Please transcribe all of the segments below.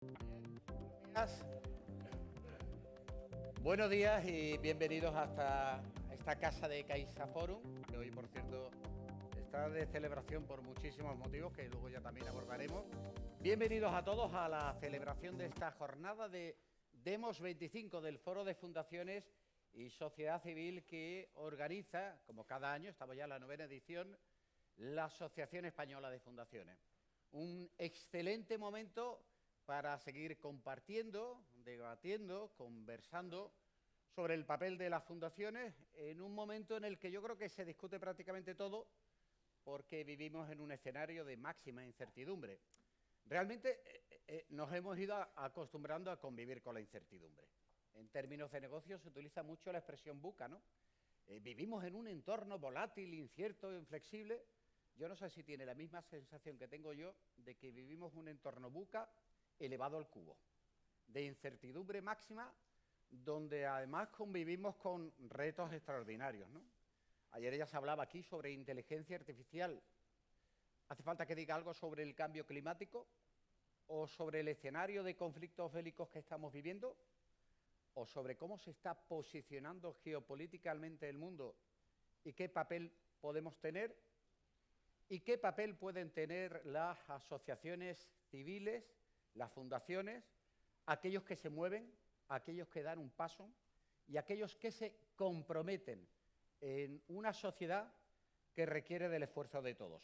días. Buenos días y bienvenidos hasta esta casa de CaixaForum, que hoy, por cierto, está de celebración por muchísimos motivos que luego ya también abordaremos. Bienvenidos a todos a la celebración de esta jornada de Demos 25 del Foro de Fundaciones y Sociedad Civil que organiza, como cada año, estamos ya en la 9ª edición, la Asociación Española de Fundaciones. Un excelente momento para seguir compartiendo, debatiendo, conversando sobre el papel de las fundaciones en un momento en el que yo creo que se discute prácticamente todo porque vivimos en un escenario de máxima incertidumbre. Realmente nos hemos ido acostumbrando a convivir con la incertidumbre. En términos de negocios se utiliza mucho la expresión VUCA, ¿no? Vivimos en un entorno volátil, incierto, inflexible. Yo no sé si tiene la misma sensación que tengo yo de que vivimos un entorno VUCA elevado al cubo, de incertidumbre máxima, donde además convivimos con retos extraordinarios, ¿no? Ayer ya se hablaba aquí sobre inteligencia artificial. ¿Hace falta que diga algo sobre el cambio climático? ¿O sobre el escenario de conflictos bélicos que estamos viviendo? ¿O sobre cómo se está posicionando geopolíticamente el mundo y qué papel podemos tener? ¿Y qué papel pueden tener las asociaciones civiles, las fundaciones, aquellos que se mueven, aquellos que dan un paso y aquellos que se comprometen en una sociedad que requiere del esfuerzo de todos?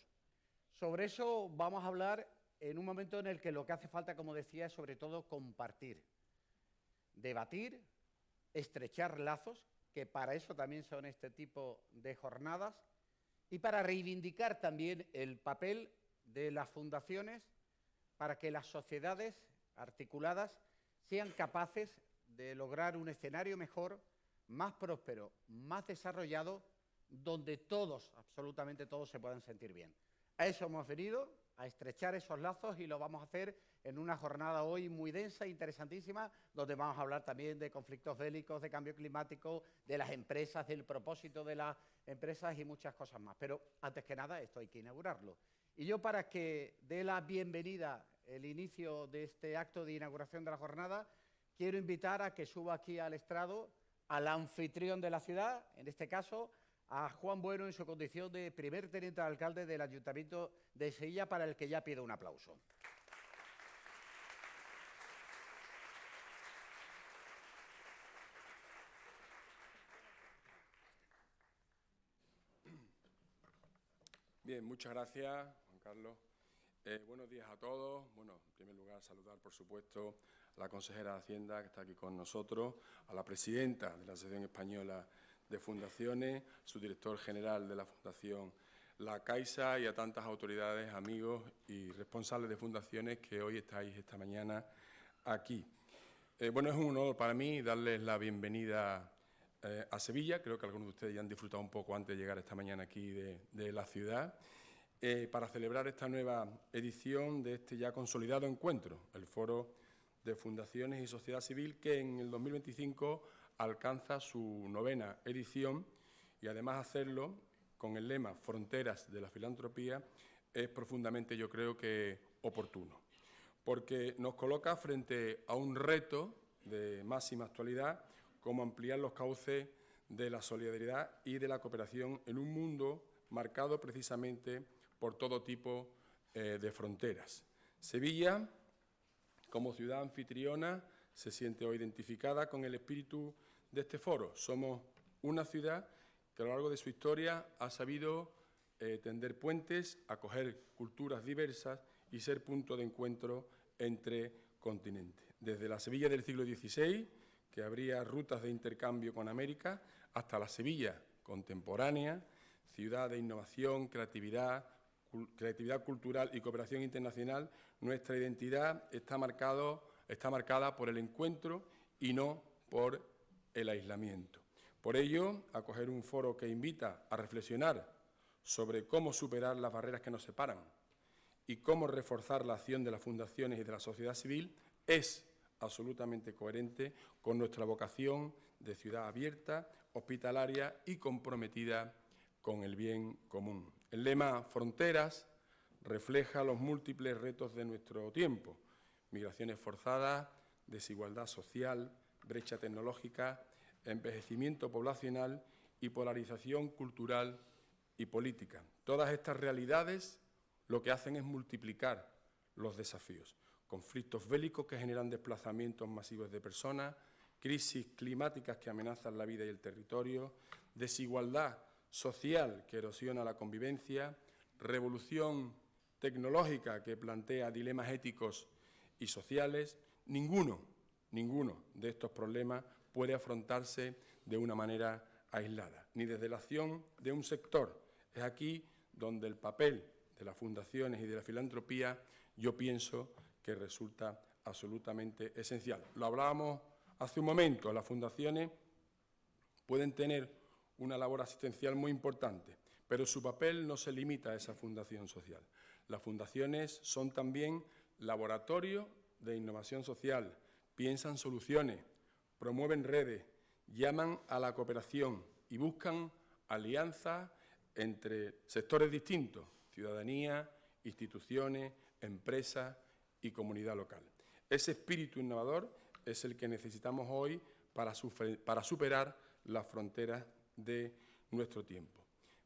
Sobre eso vamos a hablar en un momento en el que lo que hace falta, como decía, es sobre todo compartir, debatir, estrechar lazos, que para eso también son este tipo de jornadas, y para reivindicar también el papel de las fundaciones para que las sociedades articuladas sean capaces de lograr un escenario mejor, más próspero, más desarrollado, donde todos, absolutamente todos, se puedan sentir bien. A eso hemos venido, a estrechar esos lazos, y lo vamos a hacer en una jornada hoy muy densa e interesantísima, donde vamos a hablar también de conflictos bélicos, de cambio climático, de las empresas, del propósito de las empresas y muchas cosas más. Pero antes que nada, esto hay que inaugurarlo. Y yo, para que dé la bienvenida, el inicio de este acto de inauguración de la jornada, quiero invitar a que suba aquí al estrado al anfitrión de la ciudad, en este caso a Juan Bueno, en su condición de primer teniente de alcalde del Ayuntamiento de Sevilla, para el que ya pido un aplauso. Bien, muchas gracias, Juan Carlos. Buenos días a todos. Bueno, en primer lugar, saludar, por supuesto, a la consejera de Hacienda, que está aquí con nosotros, a la presidenta de la Asociación Española de Fundaciones, su director general de la Fundación La Caixa, y a tantas autoridades, amigos y responsables de fundaciones que hoy estáis esta mañana aquí. Bueno, es un honor para mí darles la bienvenida a Sevilla. Creo que algunos de ustedes ya han disfrutado un poco antes de llegar esta mañana aquí de la ciudad, para celebrar esta nueva edición de este ya consolidado encuentro, el Foro de Fundaciones y Sociedad Civil, que en el 2025 alcanza su 9ª edición, y además hacerlo con el lema Fronteras de la Filantropía es profundamente, yo creo que, oportuno, porque nos coloca frente a un reto de máxima actualidad, como ampliar los cauces de la solidaridad y de la cooperación en un mundo marcado precisamente por todo tipo de fronteras. Sevilla, como ciudad anfitriona, se siente hoy identificada con el espíritu de este foro. Somos una ciudad que a lo largo de su historia ha sabido tender puentes, acoger culturas diversas y ser punto de encuentro entre continentes. Desde la Sevilla del siglo XVI, que abría rutas de intercambio con América, hasta la Sevilla contemporánea, ciudad de innovación, creatividad cultural y cooperación internacional, nuestra identidad está marcada por el encuentro y no por el aislamiento. Por ello, acoger un foro que invita a reflexionar sobre cómo superar las barreras que nos separan y cómo reforzar la acción de las fundaciones y de la sociedad civil es absolutamente coherente con nuestra vocación de ciudad abierta, hospitalaria y comprometida con el bien común. El lema Fronteras refleja los múltiples retos de nuestro tiempo, migraciones forzadas, desigualdad social, brecha tecnológica, envejecimiento poblacional y polarización cultural y política. Todas estas realidades lo que hacen es multiplicar los desafíos. Conflictos bélicos que generan desplazamientos masivos de personas, crisis climáticas que amenazan la vida y el territorio, desigualdad social que erosiona la convivencia, revolución tecnológica que plantea dilemas éticos y sociales. Ninguno de estos problemas puede afrontarse de una manera aislada, ni desde la acción de un sector. Es aquí donde el papel de las fundaciones y de la filantropía, yo pienso que resulta absolutamente esencial. Lo hablábamos hace un momento, las fundaciones pueden tener una labor asistencial muy importante, pero su papel no se limita a esa fundación social. Las fundaciones son también laboratorios de innovación social, piensan soluciones, promueven redes, llaman a la cooperación y buscan alianzas entre sectores distintos, ciudadanía, instituciones, empresas y comunidad local. Ese espíritu innovador es el que necesitamos hoy para superar las fronteras de nuestro tiempo.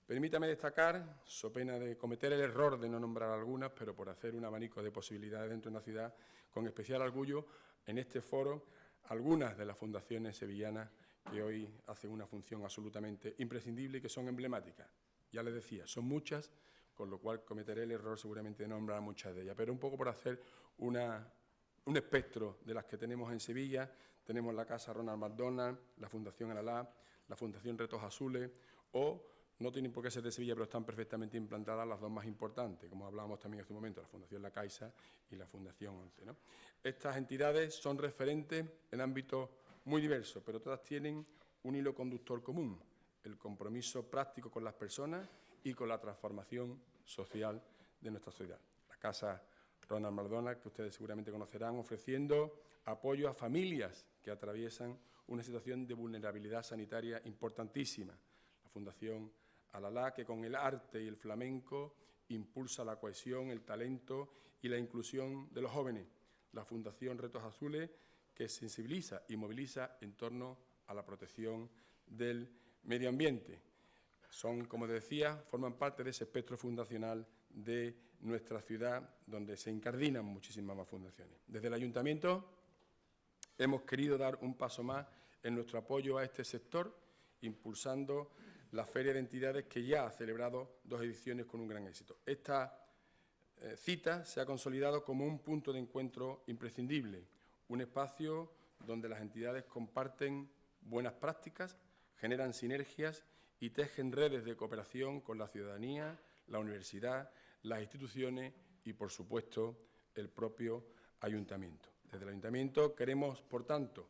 Permítame destacar, so pena de cometer el error de no nombrar algunas, pero por hacer un abanico de posibilidades dentro de una ciudad, con especial orgullo, en este foro, algunas de las fundaciones sevillanas que hoy hacen una función absolutamente imprescindible y que son emblemáticas. Ya les decía, son muchas, con lo cual cometeré el error seguramente de nombrar muchas de ellas, pero un poco por hacer un espectro de las que tenemos en Sevilla. Tenemos la Casa Ronald McDonald, la Fundación Alalá, la Fundación Retos Azules, o no tienen por qué ser de Sevilla, pero están perfectamente implantadas las dos más importantes, como hablábamos también hace un momento, la Fundación La Caixa y la Fundación 11, ¿no? Estas entidades son referentes en ámbitos muy diversos, pero todas tienen un hilo conductor común, el compromiso práctico con las personas y con la transformación social de nuestra sociedad. La Casa Ronald McDonald, que ustedes seguramente conocerán, ofreciendo apoyo a familias que atraviesan una situación de vulnerabilidad sanitaria importantísima. La Fundación Alalá, que con el arte y el flamenco impulsa la cohesión, el talento y la inclusión de los jóvenes. La Fundación Retos Azules, que sensibiliza y moviliza en torno a la protección del medio ambiente. Son, como decía, forman parte de ese espectro fundacional de nuestra ciudad, donde se incardinan muchísimas más fundaciones. Desde el Ayuntamiento hemos querido dar un paso más en nuestro apoyo a este sector, impulsando la Feria de Entidades, que ya ha celebrado 2 ediciones con un gran éxito. Esta cita se ha consolidado como un punto de encuentro imprescindible, un espacio donde las entidades comparten buenas prácticas, generan sinergias y tejen redes de cooperación con la ciudadanía, la universidad, las instituciones y, por supuesto, el propio Ayuntamiento. Desde el Ayuntamiento queremos, por tanto,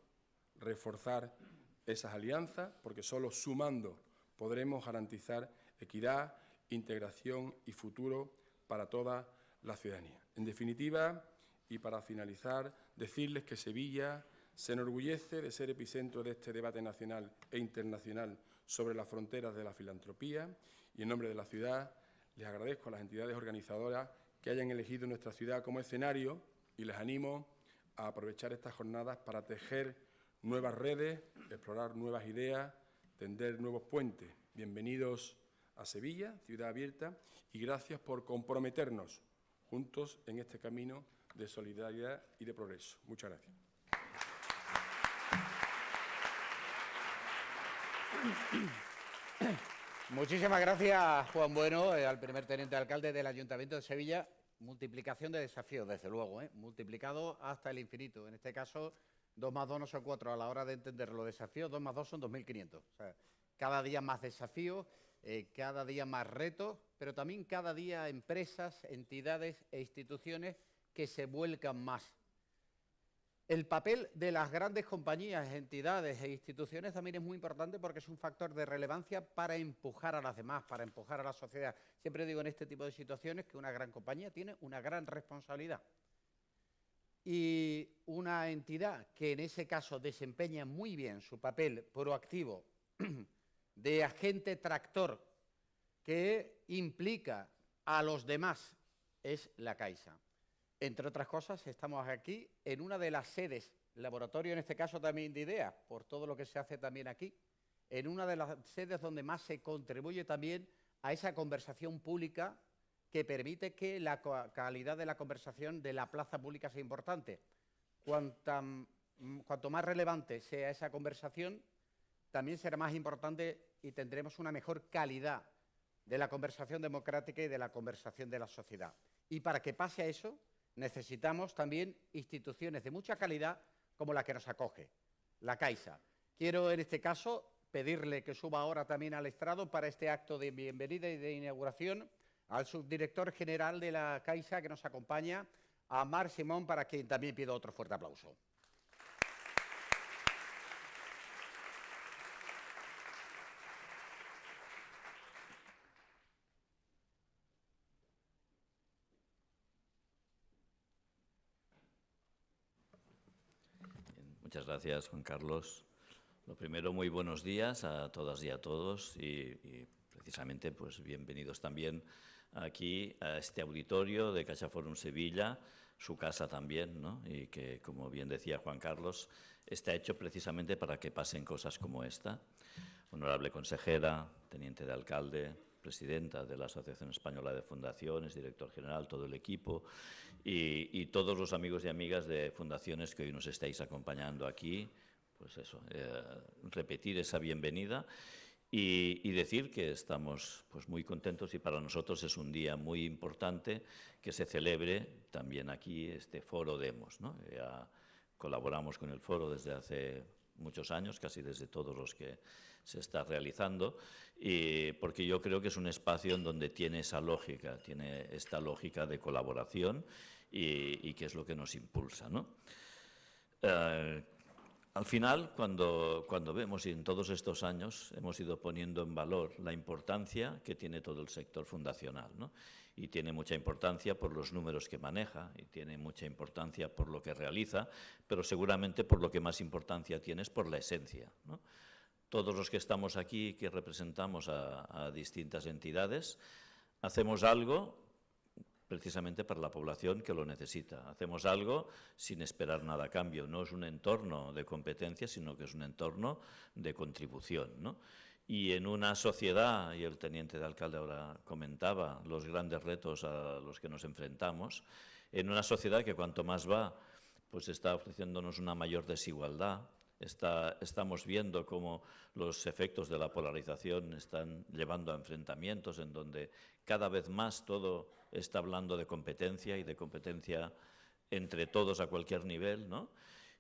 reforzar esas alianzas, porque solo sumando podremos garantizar equidad, integración y futuro para toda la ciudadanía. En definitiva, y para finalizar, decirles que Sevilla se enorgullece de ser epicentro de este debate nacional e internacional sobre las fronteras de la filantropía, y en nombre de la ciudad les agradezco a las entidades organizadoras que hayan elegido nuestra ciudad como escenario y les animo a aprovechar estas jornadas para tejer nuevas redes, explorar nuevas ideas, tender nuevos puentes. Bienvenidos a Sevilla, ciudad abierta, y gracias por comprometernos juntos en este camino de solidaridad y de progreso. Muchas gracias. Muchísimas gracias, Juan Bueno, al primer teniente alcalde del Ayuntamiento de Sevilla. Multiplicación de desafíos, desde luego, multiplicado hasta el infinito. En este caso, 2 más 2 no son 4 a la hora de entender los desafíos. 2 más 2 son 2.500. O sea, cada día más desafíos, cada día más retos, pero también cada día empresas, entidades e instituciones que se vuelcan más. El papel de las grandes compañías, entidades e instituciones también es muy importante porque es un factor de relevancia para empujar a las demás, para empujar a la sociedad. Siempre digo en este tipo de situaciones que una gran compañía tiene una gran responsabilidad. Y una entidad que en ese caso desempeña muy bien su papel proactivo de agente tractor que implica a los demás es la Caixa. entre otras cosas, estamos aquí en una de las sedes, laboratorio en este caso también de ideas, por todo lo que se hace también aquí, en una de las sedes donde más se contribuye también a esa conversación pública que permite que la calidad de la conversación de la plaza pública sea importante. Cuanto más relevante sea esa conversación, también será más importante y tendremos una mejor calidad de la conversación democrática y de la conversación de la sociedad. Y para que pase a eso, necesitamos también instituciones de mucha calidad como la que nos acoge, la Caixa. Quiero, en este caso, pedirle que suba ahora también al estrado para este acto de bienvenida y de inauguración al subdirector general de la Caixa que nos acompaña, a Marc Simón, para quien también pido otro fuerte aplauso. Muchas gracias, Juan Carlos. Lo primero, muy buenos días a todas y a todos y precisamente pues bienvenidos también aquí a este auditorio de CaixaForum Sevilla, su casa también, ¿no? Y que, como bien decía Juan Carlos, está hecho precisamente para que pasen cosas como esta. Honorable consejera, teniente de alcalde, presidenta de la Asociación Española de Fundaciones, director general, todo el equipo y todos los amigos y amigas de fundaciones que hoy nos estáis acompañando aquí, pues eso, repetir esa bienvenida y decir que estamos pues muy contentos y para nosotros es un día muy importante que se celebre también aquí este Foro Demos, ¿no? Ya colaboramos con el foro desde hace muchos años, casi desde todos los que se está realizando, y porque yo creo que es un espacio en donde tiene esa lógica, tiene esta lógica de colaboración y que es lo que nos impulsa, ¿no? Al final, cuando vemos, y en todos estos años hemos ido poniendo en valor la importancia que tiene todo el sector fundacional, ¿no? Y tiene mucha importancia por los números que maneja y tiene mucha importancia por lo que realiza, pero seguramente por lo que más importancia tiene es por la esencia, ¿no? Todos los que estamos aquí, que representamos a distintas entidades, hacemos algo precisamente para la población que lo necesita. Hacemos algo sin esperar nada a cambio. No es un entorno de competencia, sino que es un entorno de contribución, ¿no? Y en una sociedad, y el teniente de alcalde ahora comentaba los grandes retos a los que nos enfrentamos, en una sociedad que cuanto más va, pues está ofreciéndonos una mayor desigualdad. Estamos viendo cómo los efectos de la polarización están llevando a enfrentamientos en donde cada vez más todo está hablando de competencia y de competencia entre todos a cualquier nivel, ¿no?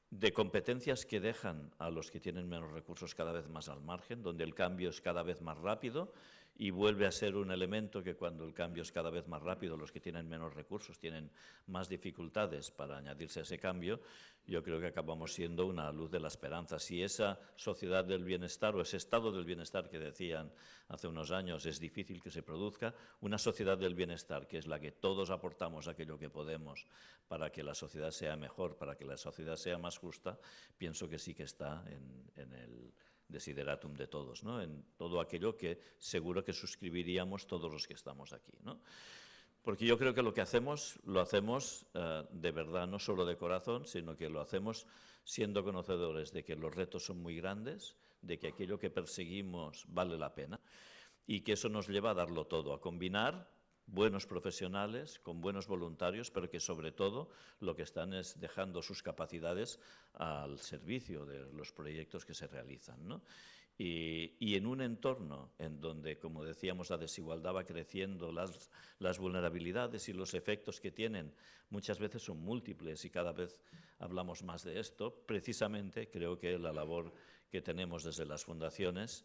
De competencias que dejan a los que tienen menos recursos cada vez más al margen, donde el cambio es cada vez más rápido y vuelve a ser un elemento que cuando el cambio es cada vez más rápido, los que tienen menos recursos tienen más dificultades para añadirse a ese cambio. Yo creo que acabamos siendo una luz de la esperanza. Si esa sociedad del bienestar o ese estado del bienestar que decían hace unos años es difícil que se produzca, una sociedad del bienestar, que es la que todos aportamos aquello que podemos para que la sociedad sea mejor, para que la sociedad sea más justa, pienso que sí que está en el desideratum de todos, ¿no? En todo aquello que seguro que suscribiríamos todos los que estamos aquí, ¿no? Porque yo creo que lo hacemos de verdad, no solo de corazón, sino que lo hacemos siendo conocedores de que los retos son muy grandes, de que aquello que perseguimos vale la pena y que eso nos lleva a darlo todo, a combinar buenos profesionales con buenos voluntarios, pero que sobre todo lo que están es dejando sus capacidades al servicio de los proyectos que se realizan, ¿no? Y en un entorno en donde, como decíamos, la desigualdad va creciendo, las vulnerabilidades y los efectos que tienen muchas veces son múltiples y cada vez hablamos más de esto, precisamente creo que la labor que tenemos desde las fundaciones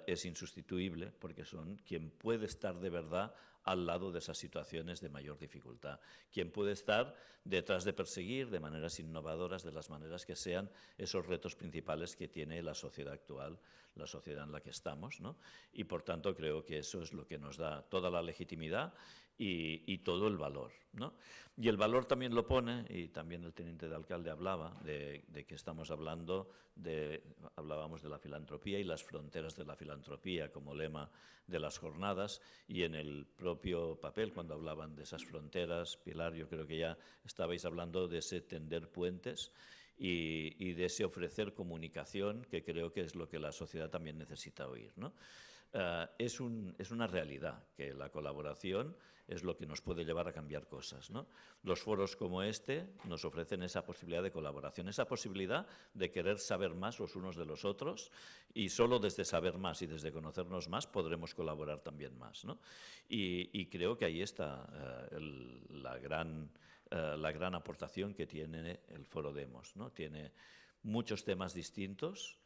es insustituible, porque son quien puede estar de verdad al lado de esas situaciones de mayor dificultad, quien puede estar detrás de perseguir de maneras innovadoras, de las maneras que sean, esos retos principales que tiene la sociedad actual, la sociedad en la que estamos, ¿no? Y por tanto creo que eso es lo que nos da toda la legitimidad y todo el valor, ¿no? Y el valor también lo pone, y también el teniente de alcalde hablaba de que estamos hablábamos de la filantropía y las fronteras de la filantropía como lema de las jornadas, y en el propio papel, cuando hablaban de esas fronteras, Pilar, yo creo que ya estabais hablando de ese tender puentes y de ese ofrecer comunicación, que creo que es lo que la sociedad también necesita oír, ¿no? Es una realidad que la colaboración es lo que nos puede llevar a cambiar cosas, ¿no? Los foros como este nos ofrecen esa posibilidad de colaboración, esa posibilidad de querer saber más los unos de los otros, y solo desde saber más y desde conocernos más podremos colaborar también más, ¿no? Y creo que ahí está la gran aportación que tiene el Foro Demos, ¿no? Tiene muchos temas distintos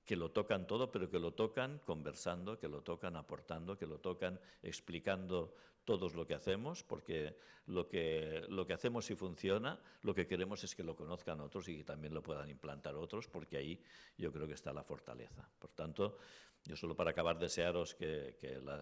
que lo tocan todo, pero que lo tocan conversando, que lo tocan aportando, que lo tocan explicando todos lo que hacemos, porque lo que hacemos si funciona, lo que queremos es que lo conozcan otros y que también lo puedan implantar otros, porque ahí yo creo que está la fortaleza. Por tanto, yo solo para acabar desearos que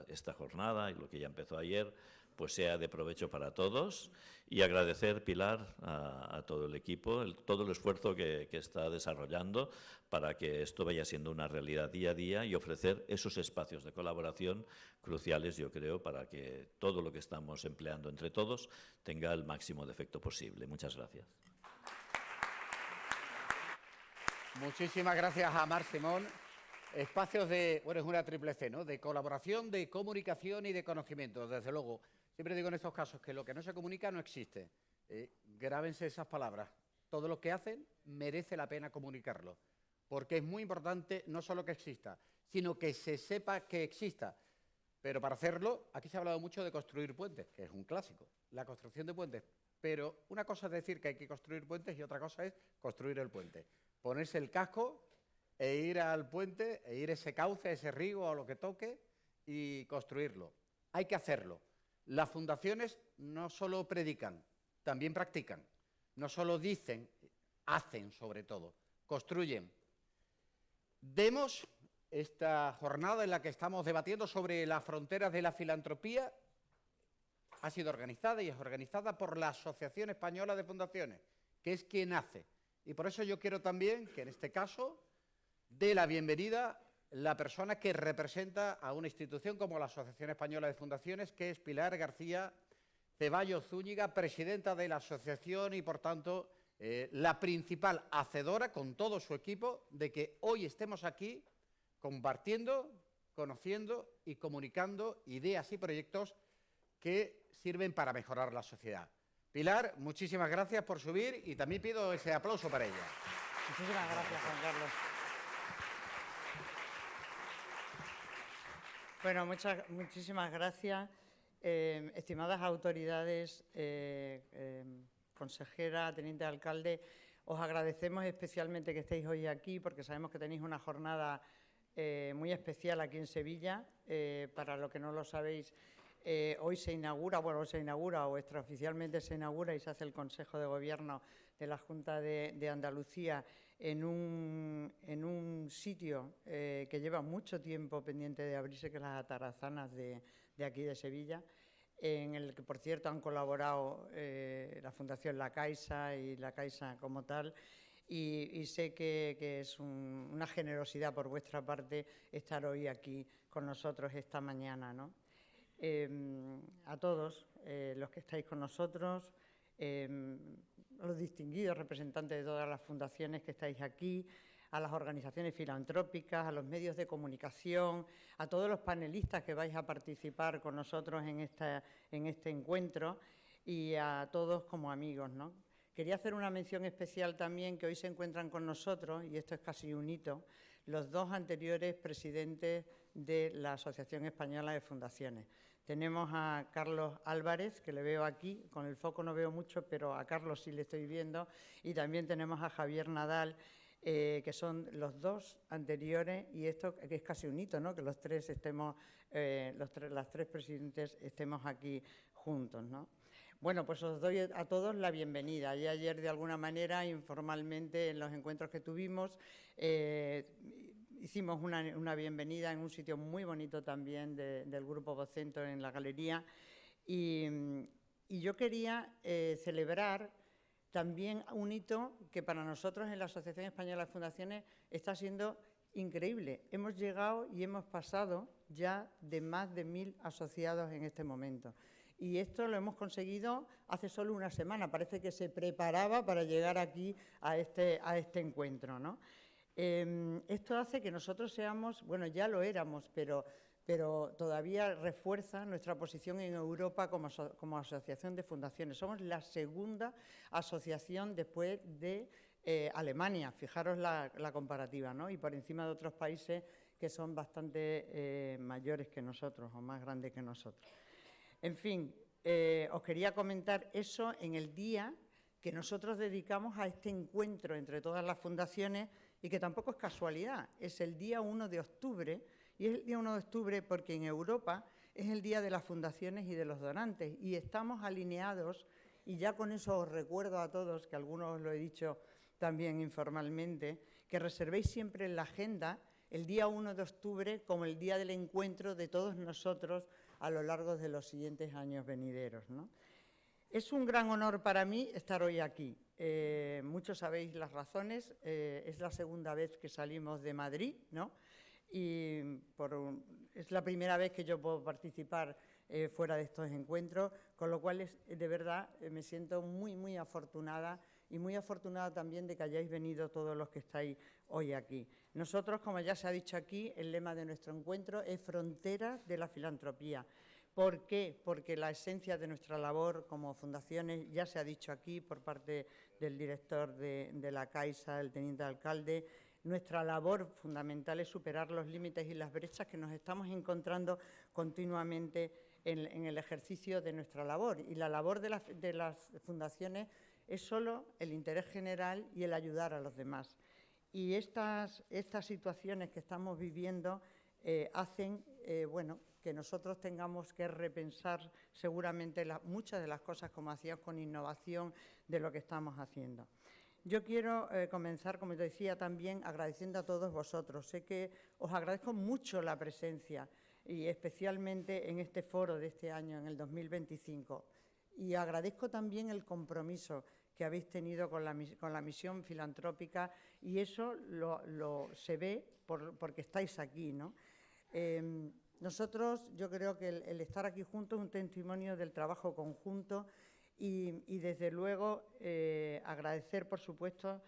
esta jornada y lo que ya empezó ayer pues sea de provecho para todos, y agradecer, Pilar, a todo el equipo, todo el esfuerzo que está desarrollando para que esto vaya siendo una realidad día a día y ofrecer esos espacios de colaboración cruciales, yo creo, para que todo lo que estamos empleando entre todos tenga el máximo de efecto posible. Muchas gracias. Muchísimas gracias a Mar Simón. Espacios de, bueno, es una triple C, ¿no? De colaboración, de comunicación y de conocimiento. Desde luego, siempre digo en estos casos que lo que no se comunica no existe. Grábense esas palabras. Todo lo que hacen merece la pena comunicarlo, porque es muy importante no solo que exista, sino que se sepa que exista. Pero para hacerlo, aquí se ha hablado mucho de construir puentes, que es un clásico, la construcción de puentes. Pero una cosa es decir que hay que construir puentes y otra cosa es construir el puente. Ponerse el casco e ir al puente, e ir ese cauce, ese río, a lo que toque, y construirlo. Hay que hacerlo. Las fundaciones no solo predican, también practican. No solo dicen, hacen sobre todo, construyen. Demos esta jornada en la que estamos debatiendo sobre las fronteras de la filantropía. Ha sido organizada y es organizada por la Asociación Española de Fundaciones, que es quien hace. Y por eso yo quiero también que en este caso dé la bienvenida la persona que representa a una institución como la Asociación Española de Fundaciones, que es Pilar García Ceballos Zúñiga, presidenta de la asociación y, por tanto, la principal hacedora, con todo su equipo, de que hoy estemos aquí compartiendo, conociendo y comunicando ideas y proyectos que sirven para mejorar la sociedad. Pilar, muchísimas gracias por subir y también pido ese aplauso para ella. Muchísimas gracias, Juan Carlos. Bueno, muchísimas gracias, estimadas autoridades, consejera, teniente alcalde. Os agradecemos especialmente que estéis hoy aquí, porque sabemos que tenéis una jornada muy especial aquí en Sevilla. Para los que no lo sabéis, hoy se inaugura o extraoficialmente se inaugura y se hace el Consejo de Gobierno de la Junta de Andalucía en un sitio que lleva mucho tiempo pendiente de abrirse, que es las Atarazanas de aquí de Sevilla, en el que, por cierto, han colaborado la Fundación La Caixa y La Caixa como tal, y sé que es una generosidad por vuestra parte estar hoy aquí con nosotros esta mañana, ¿no? A todos los que estáis con nosotros, los distinguidos representantes de todas las fundaciones que estáis aquí, a las organizaciones filantrópicas, a los medios de comunicación, a todos los panelistas que vais a participar con nosotros en este encuentro, y a todos como amigos, ¿no? Quería hacer una mención especial también, que hoy se encuentran con nosotros, y esto es casi un hito, los dos anteriores presidentes de la Asociación Española de Fundaciones. Tenemos a Carlos Álvarez, que le veo aquí, con el foco no veo mucho, pero a Carlos sí le estoy viendo, y también tenemos a Javier Nadal, que son los dos anteriores, y esto que es casi un hito, ¿no? Que los tres estemos, las tres presidentes estemos aquí juntos, ¿no? Bueno, pues os doy a todos la bienvenida. Y ayer, de alguna manera, informalmente, en los encuentros que tuvimos, hicimos una bienvenida en un sitio muy bonito también del Grupo Vocento, en la galería, Y yo quería celebrar también un hito que para nosotros en la Asociación Española de Fundaciones está siendo increíble. Hemos llegado y hemos pasado ya de más de 1000 asociados en este momento. Y esto lo hemos conseguido hace solo una semana. Parece que se preparaba para llegar aquí a este encuentro, ¿no? Esto hace que nosotros seamos, bueno, ya lo éramos, pero todavía refuerza nuestra posición en Europa como asociación de fundaciones. Somos la segunda asociación después de Alemania, fijaros la comparativa, ¿no? Y por encima de otros países que son bastante mayores que nosotros o más grandes que nosotros. En fin, os quería comentar eso en el día que nosotros dedicamos a este encuentro entre todas las fundaciones y que tampoco es casualidad, es el día 1 de octubre, y es el día 1 de octubre porque en Europa es el día de las fundaciones y de los donantes, y estamos alineados, y ya con eso os recuerdo a todos, que algunos os lo he dicho también informalmente, que reservéis siempre en la agenda el día 1 de octubre como el día del encuentro de todos nosotros a lo largo de los siguientes años venideros, ¿no? Es un gran honor para mí estar hoy aquí. Muchos sabéis las razones. Es la segunda vez que salimos de Madrid, ¿no? Y es la primera vez que yo puedo participar fuera de estos encuentros, con lo cual de verdad me siento muy, muy afortunada y muy afortunada también de que hayáis venido todos los que estáis hoy aquí. Nosotros, como ya se ha dicho aquí, el lema de nuestro encuentro es Fronteras de la Filantropía. ¿Por qué? Porque la esencia de nuestra labor como fundaciones, ya se ha dicho aquí por parte del director de la Caixa, el teniente alcalde, nuestra labor fundamental es superar los límites y las brechas que nos estamos encontrando continuamente en el ejercicio de nuestra labor. Y la labor de las fundaciones es solo el interés general y el ayudar a los demás. Y estas situaciones que estamos viviendo hacen, bueno, que nosotros tengamos que repensar seguramente muchas de las cosas como hacíamos con innovación de lo que estamos haciendo. Yo quiero comenzar, como te decía, también agradeciendo a todos vosotros. Sé que os agradezco mucho la presencia y especialmente en este foro de este año, en el 2025. Y agradezco también el compromiso que habéis tenido con la misión filantrópica y eso se ve porque estáis aquí, ¿no? Nosotros, yo creo que el estar aquí juntos es un testimonio del trabajo conjunto y desde luego agradecer, por supuesto,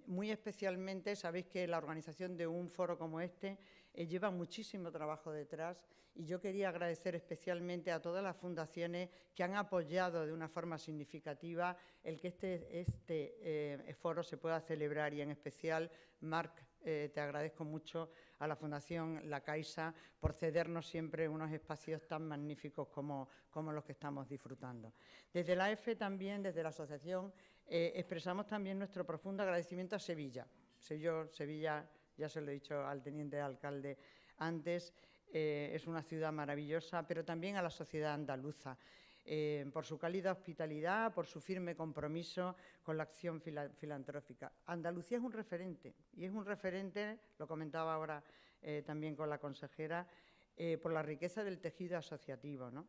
muy especialmente, sabéis que la organización de un foro como este lleva muchísimo trabajo detrás y yo quería agradecer especialmente a todas las fundaciones que han apoyado de una forma significativa el que este foro se pueda celebrar y en especial, Marc, te agradezco mucho a la Fundación La Caixa por cedernos siempre unos espacios tan magníficos como los que estamos disfrutando. Desde la AEFE también, desde la asociación, expresamos también nuestro profundo agradecimiento a Sevilla. Sevilla, ya se lo he dicho al teniente alcalde antes, es una ciudad maravillosa, pero también a la sociedad andaluza. Por su cálida hospitalidad, por su firme compromiso con la acción filantrópica. Andalucía es un referente, y es un referente, lo comentaba ahora también con la consejera, por la riqueza del tejido asociativo, ¿no?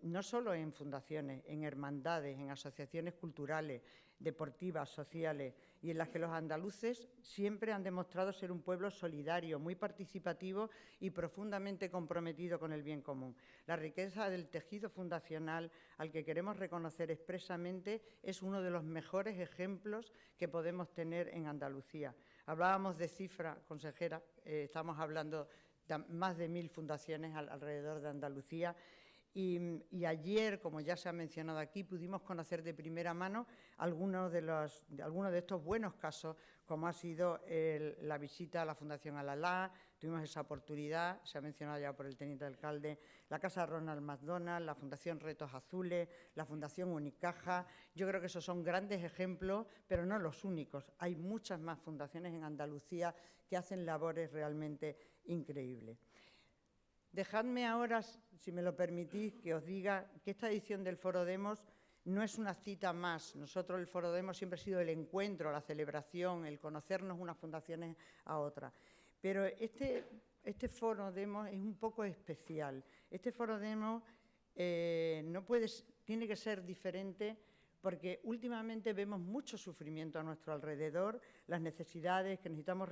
No solo en fundaciones, en hermandades, en asociaciones culturales, deportivas, sociales, y en las que los andaluces siempre han demostrado ser un pueblo solidario, muy participativo y profundamente comprometido con el bien común. La riqueza del tejido fundacional, al que queremos reconocer expresamente, es uno de los mejores ejemplos que podemos tener en Andalucía. Hablábamos de cifra, consejera, estamos hablando de más de 1000 fundaciones alrededor de Andalucía. Y ayer, como ya se ha mencionado aquí, pudimos conocer de primera mano algunos de estos buenos casos, como ha sido la visita a la Fundación Alalá. Tuvimos esa oportunidad, se ha mencionado ya por el teniente alcalde, la Casa Ronald McDonald, la Fundación Retos Azules, la Fundación Unicaja. Yo creo que esos son grandes ejemplos, pero no los únicos. Hay muchas más fundaciones en Andalucía que hacen labores realmente increíbles. Dejadme ahora, si me lo permitís, que os diga que esta edición del Foro Demos no es una cita más. Nosotros, el Foro Demos, siempre ha sido el encuentro, la celebración, el conocernos unas fundaciones a otras. Pero este Foro Demos es un poco especial. Este Foro Demos tiene que ser diferente, porque últimamente vemos mucho sufrimiento a nuestro alrededor, las necesidades que necesitamos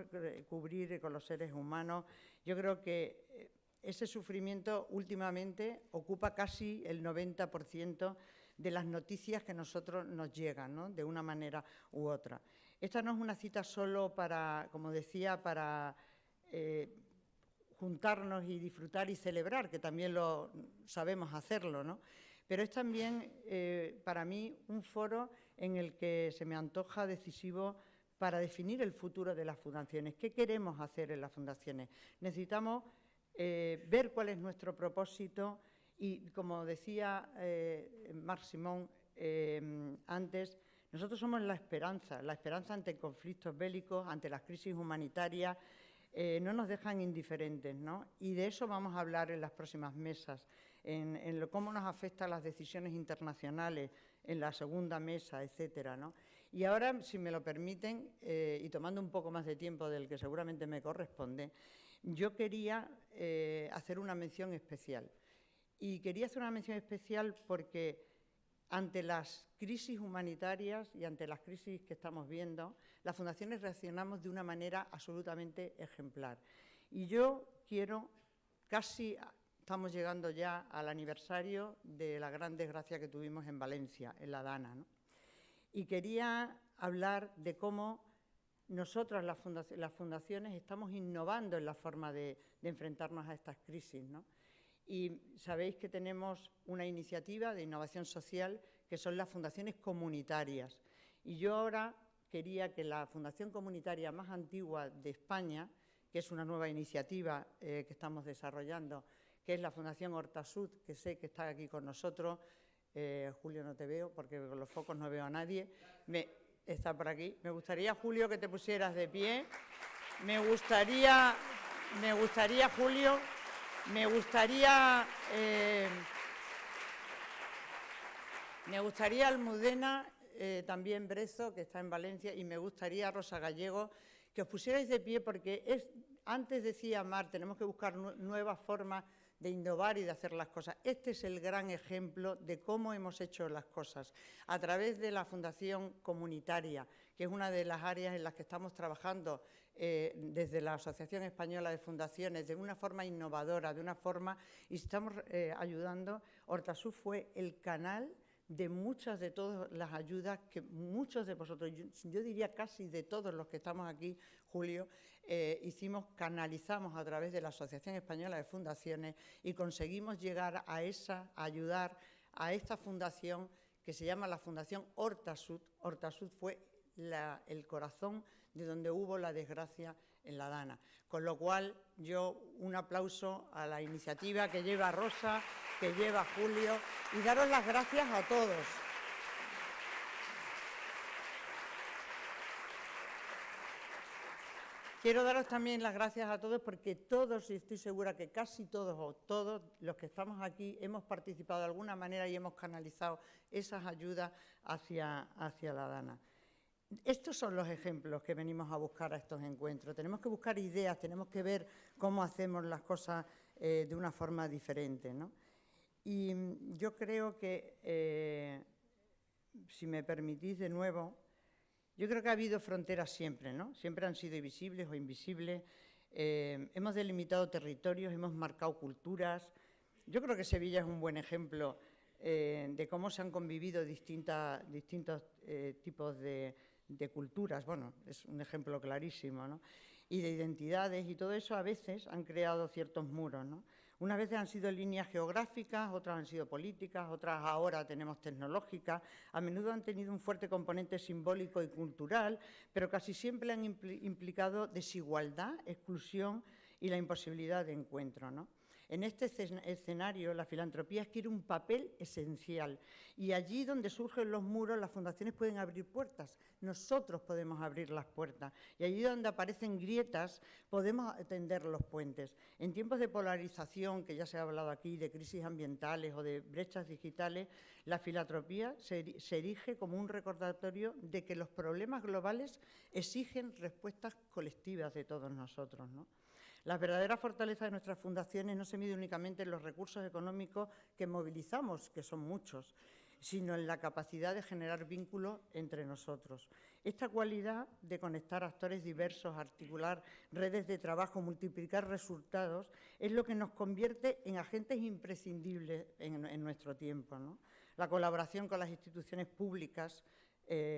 cubrir con los seres humanos. Yo creo que ese sufrimiento últimamente ocupa casi el 90% de las noticias que a nosotros nos llegan, ¿no?, de una manera u otra. Esta no es una cita solo para, como decía, para juntarnos y disfrutar y celebrar, que también lo sabemos hacerlo, ¿no? Pero es también, para mí, un foro en el que se me antoja decisivo para definir el futuro de las fundaciones. ¿Qué queremos hacer en las fundaciones? Necesitamos ver cuál es nuestro propósito y, como decía Marc Simon antes, nosotros somos la esperanza ante conflictos bélicos, ante las crisis humanitarias. No nos dejan indiferentes, ¿no? Y de eso vamos a hablar en las próximas mesas, en cómo nos afectan las decisiones internacionales, en la segunda mesa, etcétera, ¿no? Y ahora, si me lo permiten, y tomando un poco más de tiempo del que seguramente me corresponde, yo quería hacer una mención especial. Y quería hacer una mención especial porque ante las crisis humanitarias y ante las crisis que estamos viendo, las fundaciones reaccionamos de una manera absolutamente ejemplar. Y yo quiero, estamos llegando ya al aniversario de la gran desgracia que tuvimos en Valencia, en la Dana, ¿no? Y quería hablar de cómo nosotras, las fundaciones, estamos innovando en la forma de enfrentarnos a estas crisis, ¿no? Y sabéis que tenemos una iniciativa de innovación social que son las fundaciones comunitarias. Y yo ahora quería que la fundación comunitaria más antigua de España, que es una nueva iniciativa que estamos desarrollando, que es la Fundación Hortasud, que sé que está aquí con nosotros. Julio, no te veo porque con los focos no veo a nadie. Está por aquí. Me gustaría, Julio, que te pusieras de pie. Me gustaría, Julio... Me gustaría Almudena, también Brezo, que está en Valencia, y me gustaría, Rosa Gallego, que os pusierais de pie, porque antes decía Mar, tenemos que buscar nuevas formas de innovar y de hacer las cosas. Este es el gran ejemplo de cómo hemos hecho las cosas, a través de la Fundación Comunitaria, que es una de las áreas en las que estamos trabajando desde la Asociación Española de Fundaciones, de una forma innovadora, y estamos ayudando. Hortasud fue el canal de muchas de todas las ayudas que muchos de vosotros, yo diría casi de todos los que estamos aquí, Julio, canalizamos a través de la Asociación Española de Fundaciones y conseguimos llegar a ayudar a esta fundación que se llama la Fundación Hortasud. Hortasud fue el corazón de donde hubo la desgracia en la Dana. Con lo cual, un aplauso a la iniciativa que lleva Rosa, que lleva Julio, y daros las gracias a todos. Quiero daros también las gracias a todos porque todos, y estoy segura que casi todos o todos los que estamos aquí, hemos participado de alguna manera y hemos canalizado esas ayudas hacia la Dana. Estos son los ejemplos que venimos a buscar a estos encuentros. Tenemos que buscar ideas, tenemos que ver cómo hacemos las cosas de una forma diferente, ¿no? Y yo creo que, si me permitís de nuevo, yo creo que ha habido fronteras siempre, ¿no? Siempre han sido visibles o invisibles. Hemos delimitado territorios, hemos marcado culturas. Yo creo que Sevilla es un buen ejemplo de cómo se han convivido distintos tipos de culturas. Bueno, es un ejemplo clarísimo, ¿no? Y de identidades, y todo eso a veces han creado ciertos muros, ¿no? Unas veces han sido líneas geográficas, otras han sido políticas, otras ahora tenemos tecnológicas. A menudo han tenido un fuerte componente simbólico y cultural, pero casi siempre han implicado desigualdad, exclusión y la imposibilidad de encuentro, ¿no? En este escenario, la filantropía adquiere un papel esencial y allí donde surgen los muros, las fundaciones pueden abrir puertas, nosotros podemos abrir las puertas, y allí donde aparecen grietas podemos tender los puentes. En tiempos de polarización, que ya se ha hablado aquí, de crisis ambientales o de brechas digitales, la filantropía se erige como un recordatorio de que los problemas globales exigen respuestas colectivas de todos nosotros, ¿no? La verdadera fortaleza de nuestras fundaciones no se mide únicamente en los recursos económicos que movilizamos, que son muchos, sino en la capacidad de generar vínculos entre nosotros. Esta cualidad de conectar actores diversos, articular redes de trabajo, multiplicar resultados, es lo que nos convierte en agentes imprescindibles en nuestro tiempo, ¿no? La colaboración con las instituciones públicas,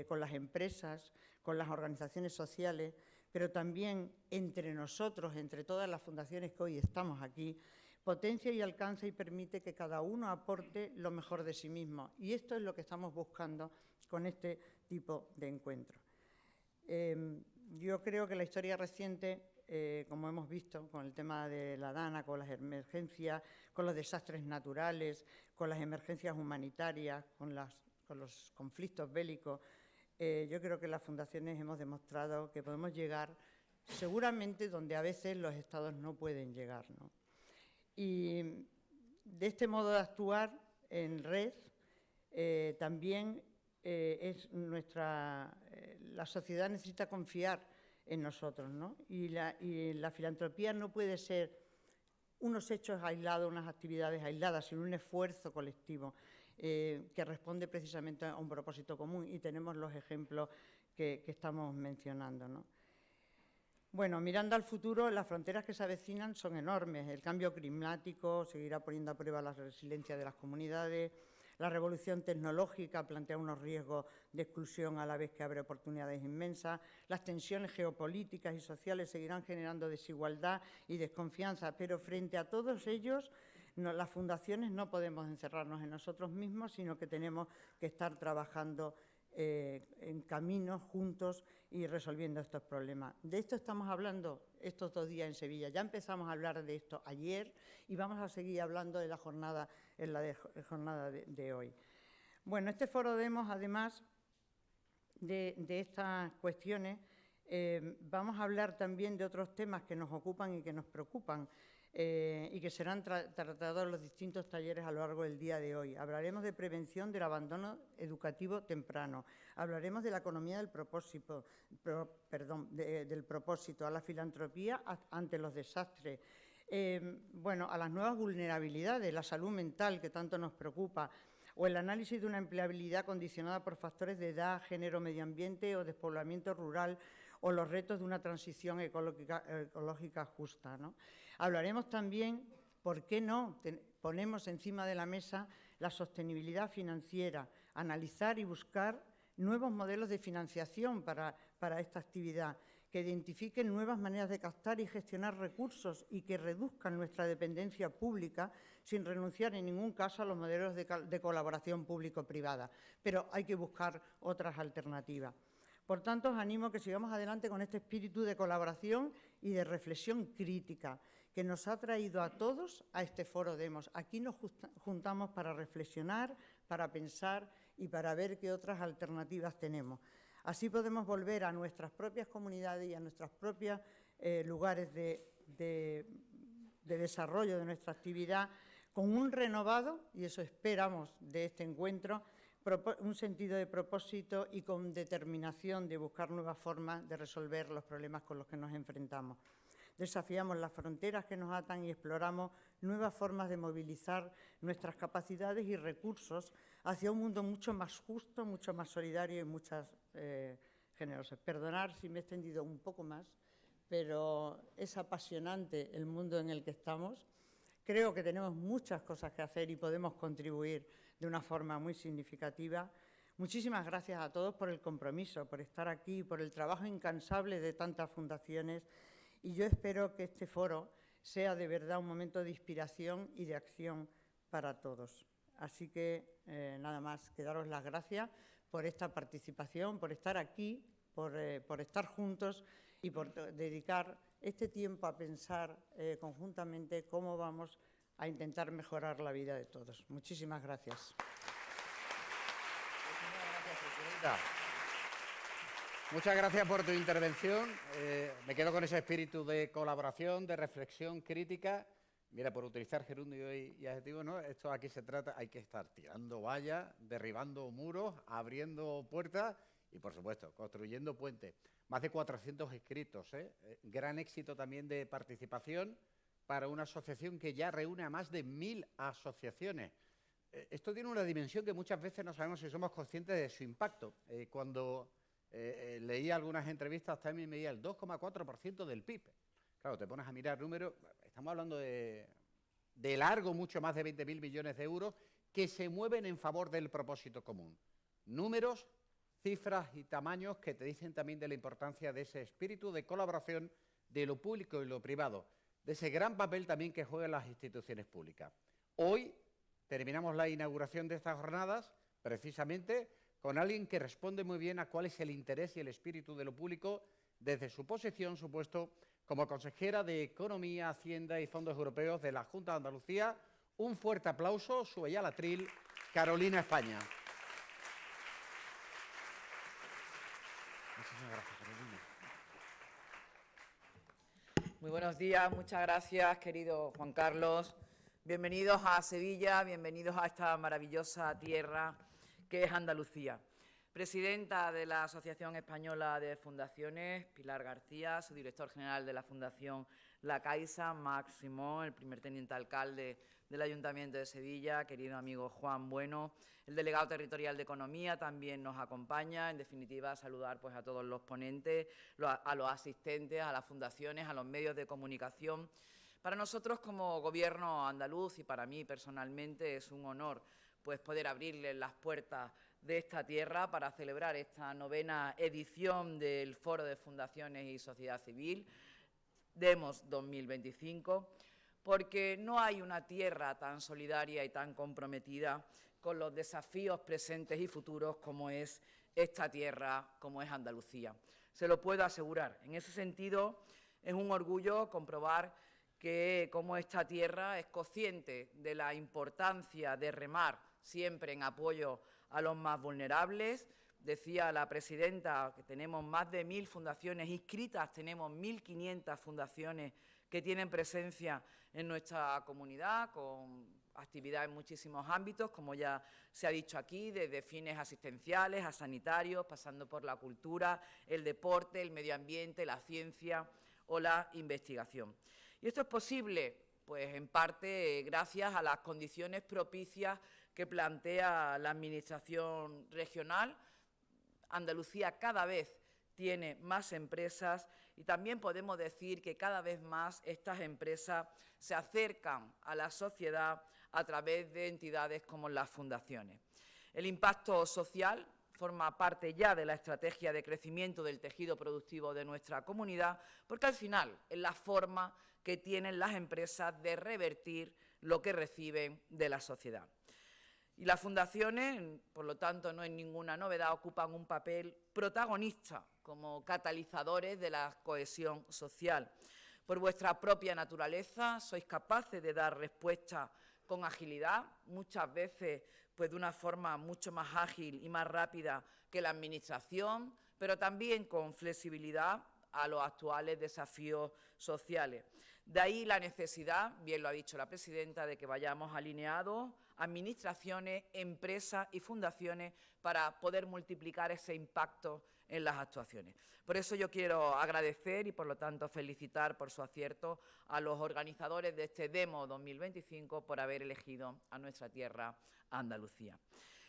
con las empresas, con las organizaciones sociales, pero también entre nosotros, entre todas las fundaciones que hoy estamos aquí, potencia y alcanza y permite que cada uno aporte lo mejor de sí mismo. Y esto es lo que estamos buscando con este tipo de encuentros. Yo creo que la historia reciente, como hemos visto con el tema de la DANA, con las emergencias, con los desastres naturales, con las emergencias humanitarias, con los conflictos bélicos, yo creo que las fundaciones hemos demostrado que podemos llegar seguramente donde a veces los estados no pueden llegar, ¿no? Y de este modo de actuar en red también la sociedad necesita confiar en nosotros, ¿no? Y la filantropía no puede ser unos hechos aislados, unas actividades aisladas, sino un esfuerzo colectivo que responde precisamente a un propósito común, y tenemos los ejemplos que estamos mencionando, ¿no? Bueno, mirando al futuro, las fronteras que se avecinan son enormes. El cambio climático seguirá poniendo a prueba la resiliencia de las comunidades. La revolución tecnológica plantea unos riesgos de exclusión a la vez que abre oportunidades inmensas. Las tensiones geopolíticas y sociales seguirán generando desigualdad y desconfianza, pero frente a todos ellos, las fundaciones no podemos encerrarnos en nosotros mismos, sino que tenemos que estar trabajando en caminos juntos y resolviendo estos problemas. De esto estamos hablando estos 2 días en Sevilla. Ya empezamos a hablar de esto ayer y vamos a seguir hablando de la jornada de hoy. Bueno, este foro Demos, además de estas cuestiones, vamos a hablar también de otros temas que nos ocupan y que nos preocupan, y que serán tratados en los distintos talleres a lo largo del día de hoy. Hablaremos de prevención del abandono educativo temprano, hablaremos de la economía del propósito, a la filantropía ante los desastres, a las nuevas vulnerabilidades, la salud mental que tanto nos preocupa, o el análisis de una empleabilidad condicionada por factores de edad, género, medio ambiente o despoblamiento rural, o los retos de una transición ecológica justa, ¿no? Hablaremos también, ¿por qué no? Ponemos encima de la mesa la sostenibilidad financiera, analizar y buscar nuevos modelos de financiación para esta actividad, que identifiquen nuevas maneras de captar y gestionar recursos y que reduzcan nuestra dependencia pública sin renunciar en ningún caso a los modelos de colaboración público-privada. Pero hay que buscar otras alternativas. Por tanto, os animo a que sigamos adelante con este espíritu de colaboración y de reflexión crítica que nos ha traído a todos a este foro Demos. Aquí nos juntamos para reflexionar, para pensar y para ver qué otras alternativas tenemos. Así podemos volver a nuestras propias comunidades y a nuestros propios lugares de desarrollo de nuestra actividad con un renovado, y eso esperamos de este encuentro, un sentido de propósito y con determinación de buscar nuevas formas de resolver los problemas con los que nos enfrentamos. Desafiamos las fronteras que nos atan y exploramos nuevas formas de movilizar nuestras capacidades y recursos hacia un mundo mucho más justo, mucho más solidario y mucho generoso. Perdonad si me he extendido un poco más, pero es apasionante el mundo en el que estamos. Creo que tenemos muchas cosas que hacer y podemos contribuir de una forma muy significativa. Muchísimas gracias a todos por el compromiso, por estar aquí, por el trabajo incansable de tantas fundaciones, y yo espero que este foro sea de verdad un momento de inspiración y de acción para todos. Así que nada más, que daros las gracias por esta participación, por estar aquí, por estar juntos y por dedicar este tiempo a pensar conjuntamente cómo vamos a intentar mejorar la vida de todos. Muchísimas gracias. Muchas gracias por tu intervención. Me quedo con ese espíritu de colaboración, de reflexión crítica. Mira, por utilizar gerundio y adjetivos, ¿no? Esto aquí se trata, hay que estar tirando vallas, derribando muros, abriendo puertas Y, por supuesto, Construyendo Puentes. Más de 400 inscritos, ¿eh? Gran éxito también de participación para una asociación que ya reúne a más de 1000 asociaciones. Esto tiene una dimensión que muchas veces no sabemos si somos conscientes de su impacto. Cuando leí algunas entrevistas, también me medía el 2,4% del PIB. Claro, te pones a mirar números, estamos hablando de largo, mucho más de 20.000 millones de euros que se mueven en favor del propósito común. Números, cifras y tamaños que te dicen también de la importancia de ese espíritu de colaboración de lo público y lo privado, de ese gran papel también que juegan las instituciones públicas. Hoy terminamos la inauguración de estas jornadas precisamente con alguien que responde muy bien a cuál es el interés y el espíritu de lo público desde su posición, su puesto como consejera de Economía, Hacienda y Fondos Europeos de la Junta de Andalucía. Un fuerte aplauso, sube ya al atril, Carolina España. Muchísimas gracias, Carolina. Muy buenos días, muchas gracias, querido Juan Carlos. Bienvenidos a Sevilla, bienvenidos a esta maravillosa tierra que es Andalucía. Presidenta de la Asociación Española de Fundaciones, Pilar García, su director general de la Fundación La Caixa, Max Simón, el primer teniente alcalde del Ayuntamiento de Sevilla, querido amigo Juan Bueno, el delegado territorial de Economía también nos acompaña. En definitiva, saludar pues a todos los ponentes, a los asistentes, a las fundaciones, a los medios de comunicación. Para nosotros como Gobierno andaluz y para mí personalmente es un honor pues poder abrirles las puertas de esta tierra para celebrar esta 9ª edición del Foro de Fundaciones y Sociedad Civil, Demos 2025, porque no hay una tierra tan solidaria y tan comprometida con los desafíos presentes y futuros como es esta tierra, como es Andalucía. Se lo puedo asegurar. En ese sentido, es un orgullo comprobar que como esta tierra es consciente de la importancia de remar siempre en apoyo a los más vulnerables. Decía la presidenta que tenemos más de 1000 fundaciones inscritas, tenemos 1500 fundaciones que tienen presencia en nuestra comunidad, con actividad en muchísimos ámbitos, como ya se ha dicho aquí, desde fines asistenciales a sanitarios, pasando por la cultura, el deporte, el medio ambiente, la ciencia o la investigación. Y esto es posible, pues en parte gracias a las condiciones propicias que plantea la Administración regional. Andalucía cada vez tiene más empresas y también podemos decir que cada vez más estas empresas se acercan a la sociedad a través de entidades como las fundaciones. El impacto social forma parte ya de la estrategia de crecimiento del tejido productivo de nuestra comunidad, porque al final es la forma que tienen las empresas de revertir lo que reciben de la sociedad. Y las fundaciones, por lo tanto, no es ninguna novedad, ocupan un papel protagonista como catalizadores de la cohesión social. Por vuestra propia naturaleza sois capaces de dar respuesta con agilidad, muchas veces pues de una forma mucho más ágil y más rápida que la Administración, pero también con flexibilidad a los actuales desafíos sociales. De ahí la necesidad, bien lo ha dicho la presidenta, de que vayamos alineados administraciones, empresas y fundaciones para poder multiplicar ese impacto en las actuaciones. Por eso yo quiero agradecer y, por lo tanto, felicitar por su acierto a los organizadores de este Demo 2025 por haber elegido a nuestra tierra, Andalucía.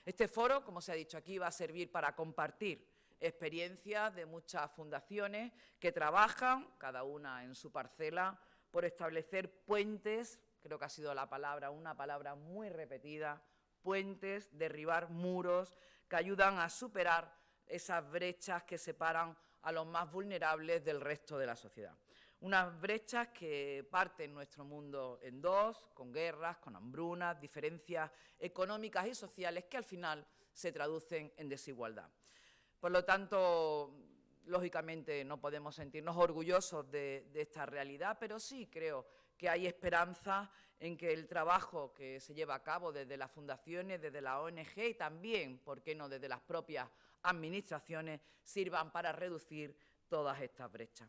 Este foro, como se ha dicho aquí, va a servir para compartir experiencias de muchas fundaciones que trabajan, cada una en su parcela, por establecer puentes. Creo que ha sido una palabra muy repetida, puentes, derribar muros que ayudan a superar esas brechas que separan a los más vulnerables del resto de la sociedad. Unas brechas que parten nuestro mundo en dos, con guerras, con hambrunas, diferencias económicas y sociales que al final se traducen en desigualdad. Por lo tanto, lógicamente no podemos sentirnos orgullosos de esta realidad, pero sí creo que hay esperanza en que el trabajo que se lleva a cabo desde las fundaciones, desde la ONG y también, ¿por qué no?, desde las propias administraciones, sirvan para reducir todas estas brechas.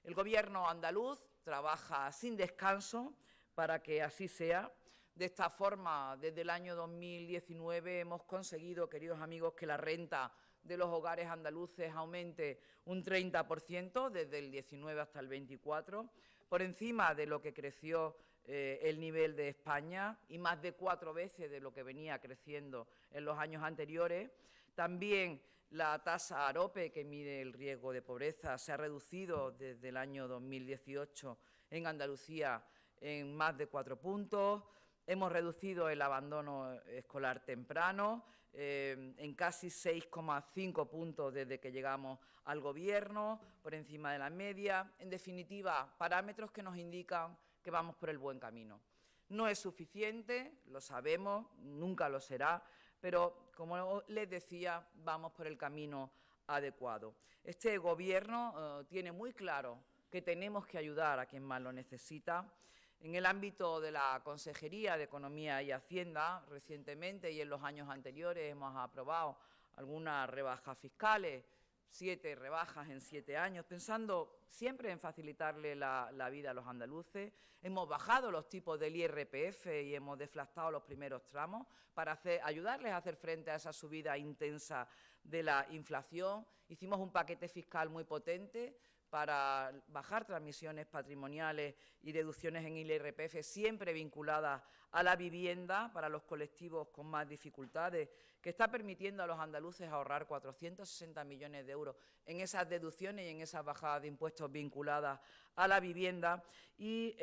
El Gobierno andaluz trabaja sin descanso para que así sea. De esta forma, desde el año 2019 hemos conseguido, queridos amigos, que la renta de los hogares andaluces aumente un 30% desde el 19 hasta el 24, por encima de lo que creció el nivel de España y más de 4 veces de lo que venía creciendo en los años anteriores. También la tasa AROPE, que mide el riesgo de pobreza, se ha reducido desde el año 2018 en Andalucía en más de 4 puntos. Hemos reducido el abandono escolar temprano en casi 6,5 puntos desde que llegamos al Gobierno, por encima de la media. En definitiva, parámetros que nos indican que vamos por el buen camino. No es suficiente, lo sabemos, nunca lo será, pero, como les decía, vamos por el camino adecuado. Este Gobierno tiene muy claro que tenemos que ayudar a quien más lo necesita. En el ámbito de la Consejería de Economía y Hacienda, recientemente y en los años anteriores hemos aprobado algunas rebajas fiscales, 7 rebajas en 7 años, pensando siempre en facilitarle la vida a los andaluces. Hemos bajado los tipos del IRPF y hemos deflactado los primeros tramos para ayudarles a hacer frente a esa subida intensa de la inflación. Hicimos un paquete fiscal muy potente para bajar transmisiones patrimoniales y deducciones en IRPF, siempre vinculadas a la vivienda para los colectivos con más dificultades, que está permitiendo a los andaluces ahorrar 460 millones de euros en esas deducciones y en esas bajadas de impuestos vinculadas a la vivienda. Y,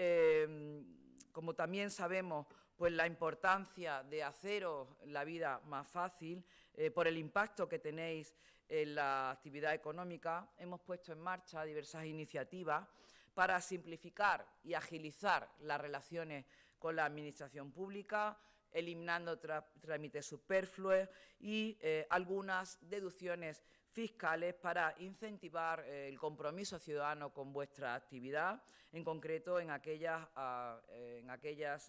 como también sabemos, pues la importancia de haceros la vida más fácil por el impacto que tenéis en la actividad económica, hemos puesto en marcha diversas iniciativas para simplificar y agilizar las relaciones con la Administración pública, eliminando trámites superfluos y algunas deducciones fiscales para incentivar el compromiso ciudadano con vuestra actividad, en concreto en aquellas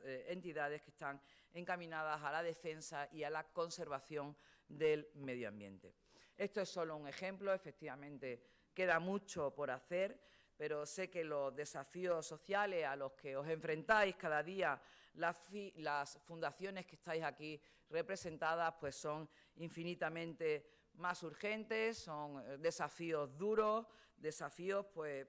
entidades que están encaminadas a la defensa y a la conservación del medio ambiente. Esto es solo un ejemplo, efectivamente queda mucho por hacer, pero sé que los desafíos sociales a los que os enfrentáis cada día, las fundaciones que estáis aquí representadas, pues son infinitamente más urgentes, son desafíos duros, desafíos pues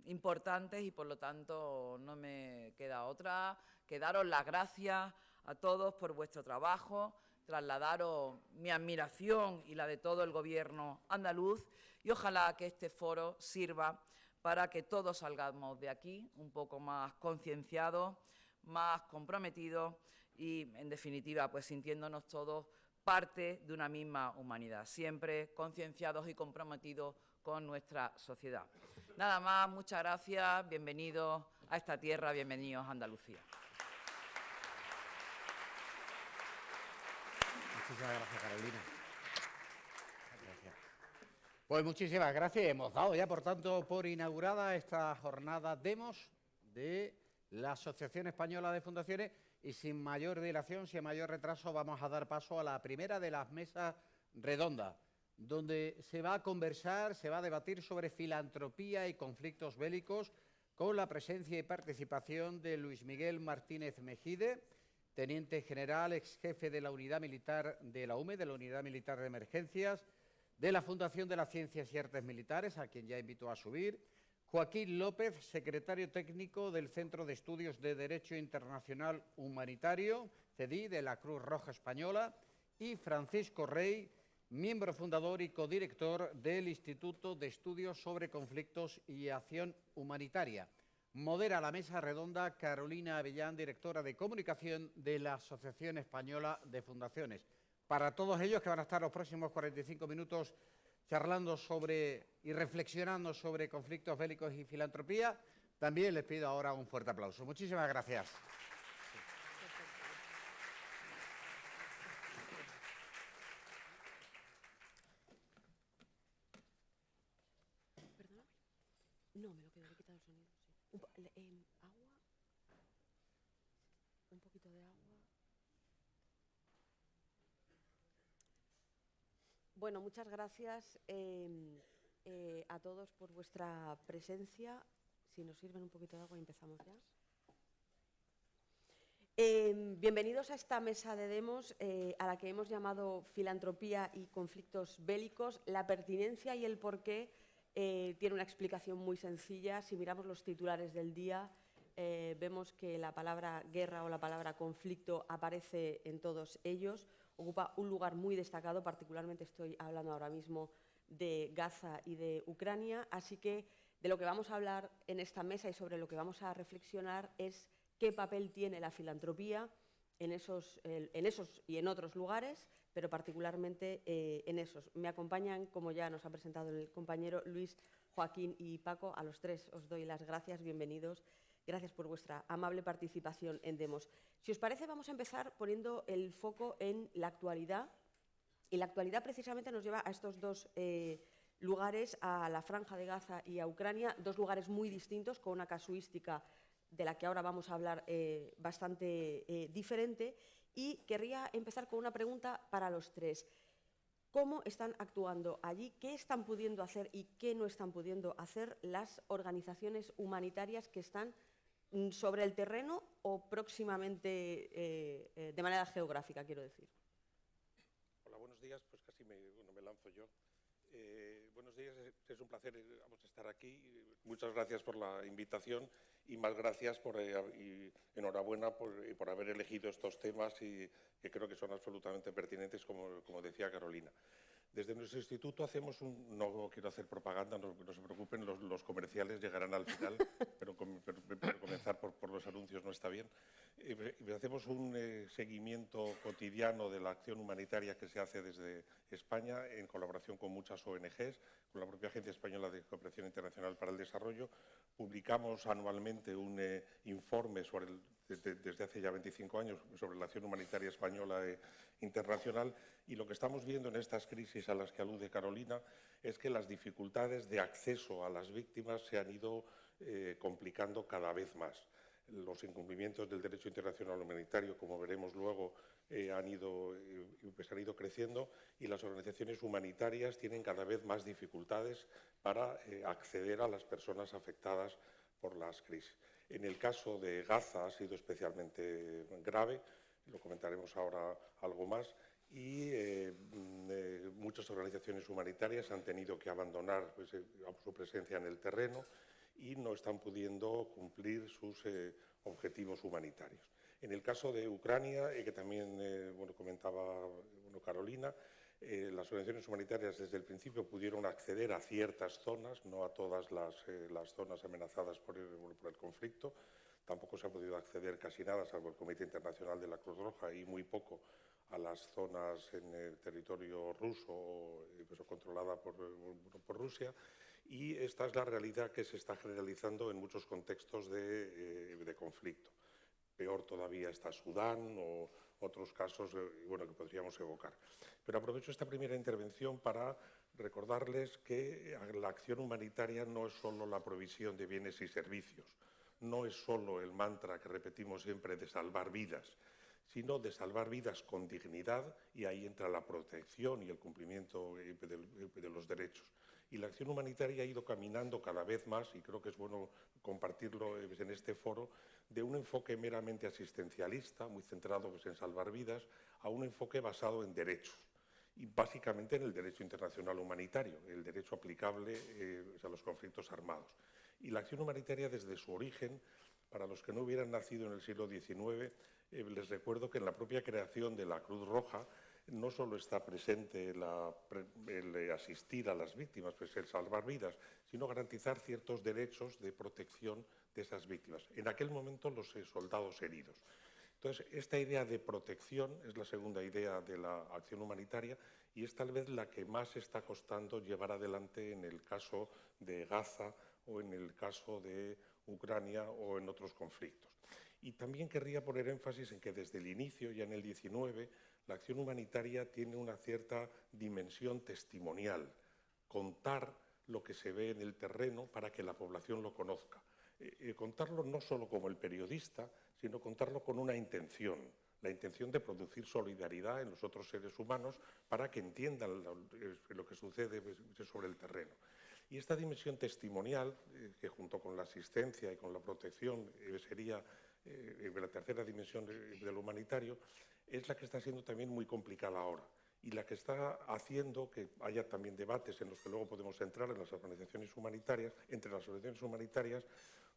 importantes, y por lo tanto no me queda otra que daros las gracias a todos por vuestro trabajo, trasladaros mi admiración y la de todo el Gobierno andaluz, y ojalá que este foro sirva para que todos salgamos de aquí un poco más concienciados, más comprometidos y, en definitiva, pues sintiéndonos todos parte de una misma humanidad, siempre concienciados y comprometidos con nuestra sociedad. Nada más, muchas gracias, bienvenidos a esta tierra, bienvenidos a Andalucía. Muchísimas gracias, Carolina. Gracias. Pues muchísimas gracias. Hemos dado ya, por tanto, por inaugurada esta jornada Demos de la Asociación Española de Fundaciones, y sin mayor dilación, sin mayor retraso, vamos a dar paso a la primera de las mesas redondas, donde se va a conversar, se va a debatir sobre filantropía y conflictos bélicos, con la presencia y participación de Luis Miguel Martínez Mejide, teniente general, ex jefe de la Unidad Militar de la UME, de la Unidad Militar de Emergencias, de la Fundación de las Ciencias y Artes Militares, a quien ya invito a subir; Joaquín López, secretario técnico del Centro de Estudios de Derecho Internacional Humanitario, CEDI, de la Cruz Roja Española; y Francisco Rey, miembro fundador y codirector del Instituto de Estudios sobre Conflictos y Acción Humanitaria. Modera la mesa redonda Carolina Avellán, directora de comunicación de la Asociación Española de Fundaciones. Para todos ellos, que van a estar los próximos 45 minutos charlando sobre y reflexionando sobre conflictos bélicos y filantropía, también les pido ahora un fuerte aplauso. Muchísimas gracias. ¿Perdona? No, me lo quedo, le he quitado el sonido. Sí. ¿Agua? Un poquito de agua. Bueno, muchas gracias a todos por vuestra presencia. Si nos sirven un poquito de agua, empezamos ya. Bienvenidos a esta mesa de demos a la que hemos llamado Filantropía y conflictos bélicos. La pertinencia y el porqué tiene una explicación muy sencilla. Si miramos los titulares del día, vemos que la palabra guerra o la palabra conflicto aparece en todos ellos. Ocupa un lugar muy destacado, particularmente estoy hablando ahora mismo de Gaza y de Ucrania. Así que de lo que vamos a hablar en esta mesa y sobre lo que vamos a reflexionar es qué papel tiene la filantropía en esos y en otros lugares, pero particularmente en esos. Me acompañan, como ya nos ha presentado el compañero Luis, Joaquín y Paco. A los tres os doy las gracias, bienvenidos. Gracias por vuestra amable participación en Demos. Si os parece, vamos a empezar poniendo el foco en la actualidad. Y la actualidad precisamente nos lleva a estos dos lugares, a la Franja de Gaza y a Ucrania, dos lugares muy distintos, con una casuística de la que ahora vamos a hablar bastante diferente. Y querría empezar con una pregunta para los tres. ¿Cómo están actuando allí? ¿Qué están pudiendo hacer y qué no están pudiendo hacer las organizaciones humanitarias que están sobre el terreno o próximamente de manera geográfica, quiero decir? Hola, buenos días. Pues casi me lanzo yo. Buenos días, es un placer vamos a estar aquí. Muchas gracias por la invitación y más gracias y enhorabuena por haber elegido estos temas y que creo que son absolutamente pertinentes, como decía Carolina. Desde nuestro instituto hacemos no quiero hacer propaganda, no se preocupen, los comerciales llegarán al final, pero comenzar por los anuncios no está bien. Hacemos un seguimiento cotidiano de la acción humanitaria que se hace desde España en colaboración con muchas ONGs, con la propia Agencia Española de Cooperación Internacional para el Desarrollo. Publicamos anualmente un informe desde hace ya 25 años sobre la acción humanitaria española e internacional, y lo que estamos viendo en estas crisis a las que alude Carolina es que las dificultades de acceso a las víctimas se han ido complicando cada vez más. Los incumplimientos del derecho internacional humanitario, como veremos luego, han ido creciendo, y las organizaciones humanitarias tienen cada vez más dificultades para acceder a las personas afectadas por las crisis. En el caso de Gaza ha sido especialmente grave, lo comentaremos ahora algo más, y muchas organizaciones humanitarias han tenido que abandonar su presencia en el terreno y no están pudiendo cumplir sus objetivos humanitarios. En el caso de Ucrania, que también comentaba Carolina, las organizaciones humanitarias desde el principio pudieron acceder a ciertas zonas, no a todas las zonas amenazadas por el conflicto. Tampoco se ha podido acceder casi nada, salvo el Comité Internacional de la Cruz Roja, y muy poco a las zonas en el territorio ruso, controlada por Rusia. Y esta es la realidad que se está generalizando en muchos contextos de conflicto. Peor todavía está Sudán o otros casos que podríamos evocar. Pero aprovecho esta primera intervención para recordarles que la acción humanitaria no es solo la provisión de bienes y servicios, no es solo el mantra que repetimos siempre de salvar vidas, sino de salvar vidas con dignidad, y ahí entra la protección y el cumplimiento de los derechos. Y la acción humanitaria ha ido caminando cada vez más, y creo que es bueno compartirlo en este foro, de un enfoque meramente asistencialista, muy centrado en salvar vidas, a un enfoque basado en derechos, y básicamente en el derecho internacional humanitario, el derecho aplicable a los conflictos armados. Y la acción humanitaria, desde su origen, para los que no hubieran nacido en el siglo XIX, les recuerdo que en la propia creación de la Cruz Roja no solo está presente el asistir a las víctimas, el salvar vidas, sino garantizar ciertos derechos de protección de esas víctimas. En aquel momento, los soldados heridos. Entonces, esta idea de protección es la segunda idea de la acción humanitaria, y es tal vez la que más está costando llevar adelante en el caso de Gaza o en el caso de Ucrania o en otros conflictos. Y también querría poner énfasis en que desde el inicio, ya en el 19, la acción humanitaria tiene una cierta dimensión testimonial, contar lo que se ve en el terreno para que la población lo conozca. Contarlo no solo como el periodista, sino contarlo con una intención, la intención de producir solidaridad en los otros seres humanos para que entiendan lo que sucede sobre el terreno. Y esta dimensión testimonial, que junto con la asistencia y con la protección sería la tercera dimensión de lo humanitario, es la que está siendo también muy complicada ahora y la que está haciendo que haya también debates en los que luego podemos entrar en las organizaciones humanitarias, entre las organizaciones humanitarias,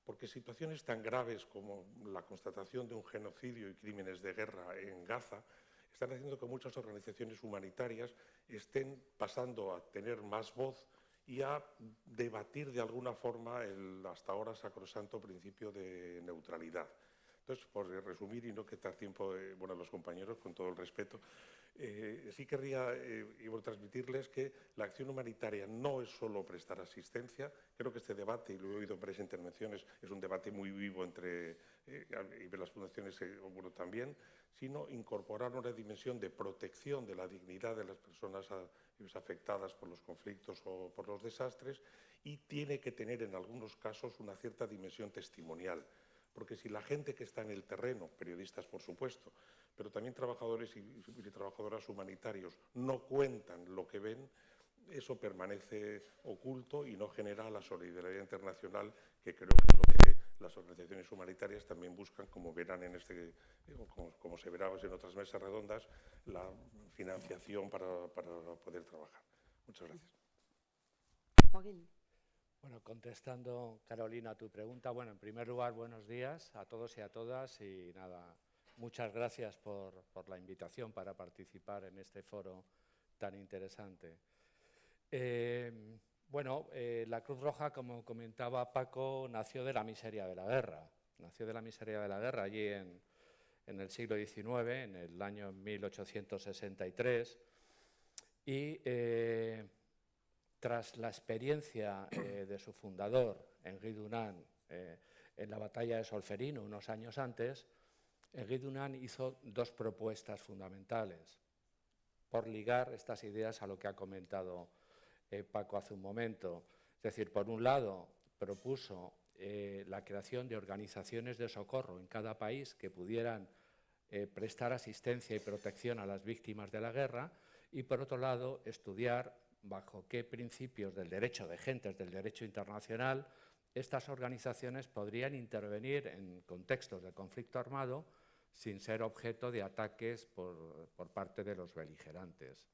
porque situaciones tan graves como la constatación de un genocidio y crímenes de guerra en Gaza están haciendo que muchas organizaciones humanitarias estén pasando a tener más voz y a debatir de alguna forma el hasta ahora sacrosanto principio de neutralidad. Entonces, por resumir y no quitar tiempo a los compañeros, con todo el respeto, sí querría transmitirles que la acción humanitaria no es solo prestar asistencia. Creo que este debate, y lo he oído en varias intervenciones, es un debate muy vivo entre y las fundaciones también, sino incorporar una dimensión de protección de la dignidad de las personas afectadas por los conflictos o por los desastres, y tiene que tener en algunos casos una cierta dimensión testimonial. Porque si la gente que está en el terreno, periodistas por supuesto, pero también trabajadores y trabajadoras humanitarios, no cuentan lo que ven, eso permanece oculto y no genera la solidaridad internacional, que creo que es lo que las organizaciones humanitarias también buscan, como verán como se verá en otras mesas redondas, la financiación para poder trabajar. Muchas gracias. Joaquín. Bueno, contestando, Carolina, a tu pregunta, bueno, en primer lugar, buenos días a todos y a todas y nada, muchas gracias por la invitación para participar en este foro tan interesante. La Cruz Roja, como comentaba Paco, nació de la miseria de la guerra. Nació de la miseria de la guerra allí en el siglo XIX, en el año 1863, y tras la experiencia de su fundador, Henri Dunant, en la batalla de Solferino unos años antes, Henri Dunant hizo dos propuestas fundamentales por ligar estas ideas a lo que ha comentado Paco hace un momento. Es decir, por un lado, propuso la creación de organizaciones de socorro en cada país que pudieran prestar asistencia y protección a las víctimas de la guerra, y por otro lado, estudiar bajo qué principios del derecho de gentes, del derecho internacional, estas organizaciones podrían intervenir en contextos de conflicto armado sin ser objeto de ataques por parte de los beligerantes.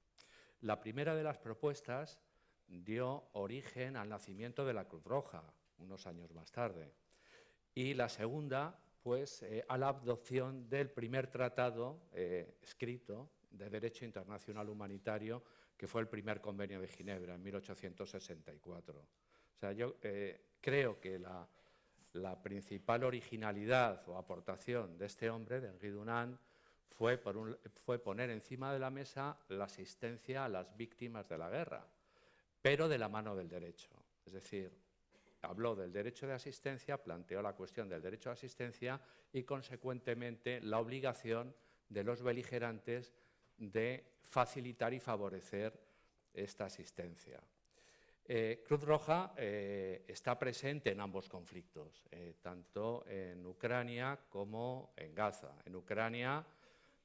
La primera de las propuestas dio origen al nacimiento de la Cruz Roja, unos años más tarde, y la segunda, pues, a la adopción del primer tratado escrito de Derecho Internacional Humanitario, que fue el primer Convenio de Ginebra en 1864. O sea, yo creo que la principal originalidad o aportación de este hombre, de Henri Dunant, fue poner encima de la mesa la asistencia a las víctimas de la guerra, pero de la mano del derecho. Es decir, habló del derecho de asistencia, planteó la cuestión del derecho de asistencia y, consecuentemente, la obligación de los beligerantes de facilitar y favorecer esta asistencia. Cruz Roja está presente en ambos conflictos, tanto en Ucrania como en Gaza. En Ucrania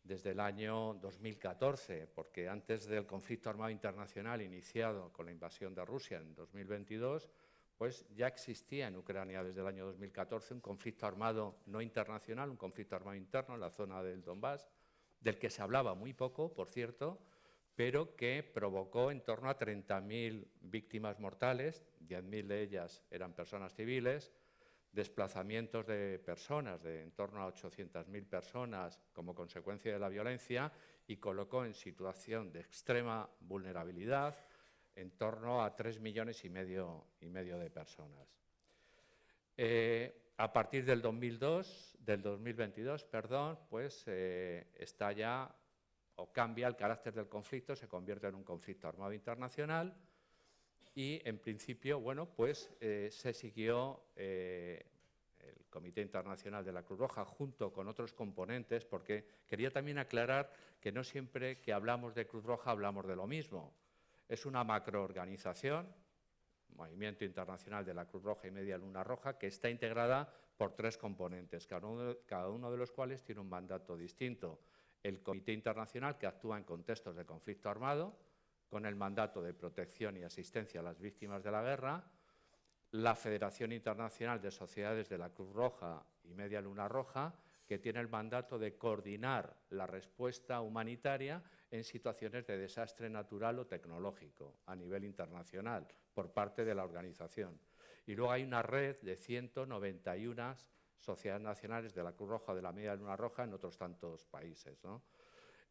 desde el año 2014, porque antes del conflicto armado internacional iniciado con la invasión de Rusia en 2022, pues ya existía en Ucrania desde el año 2014 un conflicto armado no internacional, un conflicto armado interno en la zona del Donbass, del que se hablaba muy poco, por cierto, pero que provocó en torno a 30.000 víctimas mortales, 10.000 de ellas eran personas civiles, desplazamientos de personas, de en torno a 800.000 personas como consecuencia de la violencia, y colocó en situación de extrema vulnerabilidad en torno a 3,5 millones de personas. A partir del 2022, pues está ya o cambia el carácter del conflicto, se convierte en un conflicto armado internacional y, en principio, bueno, pues se siguió el Comité Internacional de la Cruz Roja junto con otros componentes, porque quería también aclarar que no siempre que hablamos de Cruz Roja hablamos de lo mismo. Es una macroorganización, Movimiento Internacional de la Cruz Roja y Media Luna Roja, que está integrada por 3 componentes, cada uno de los cuales tiene un mandato distinto. El Comité Internacional, que actúa en contextos de conflicto armado, con el mandato de protección y asistencia a las víctimas de la guerra. la Federación Internacional de Sociedades de la Cruz Roja y Media Luna Roja, que tiene el mandato de coordinar la respuesta humanitaria en situaciones de desastre natural o tecnológico a nivel internacional por parte de la organización. Y luego hay una red de 191 sociedades nacionales de la Cruz Roja o de la Media Luna Roja en otros tantos países, ¿no?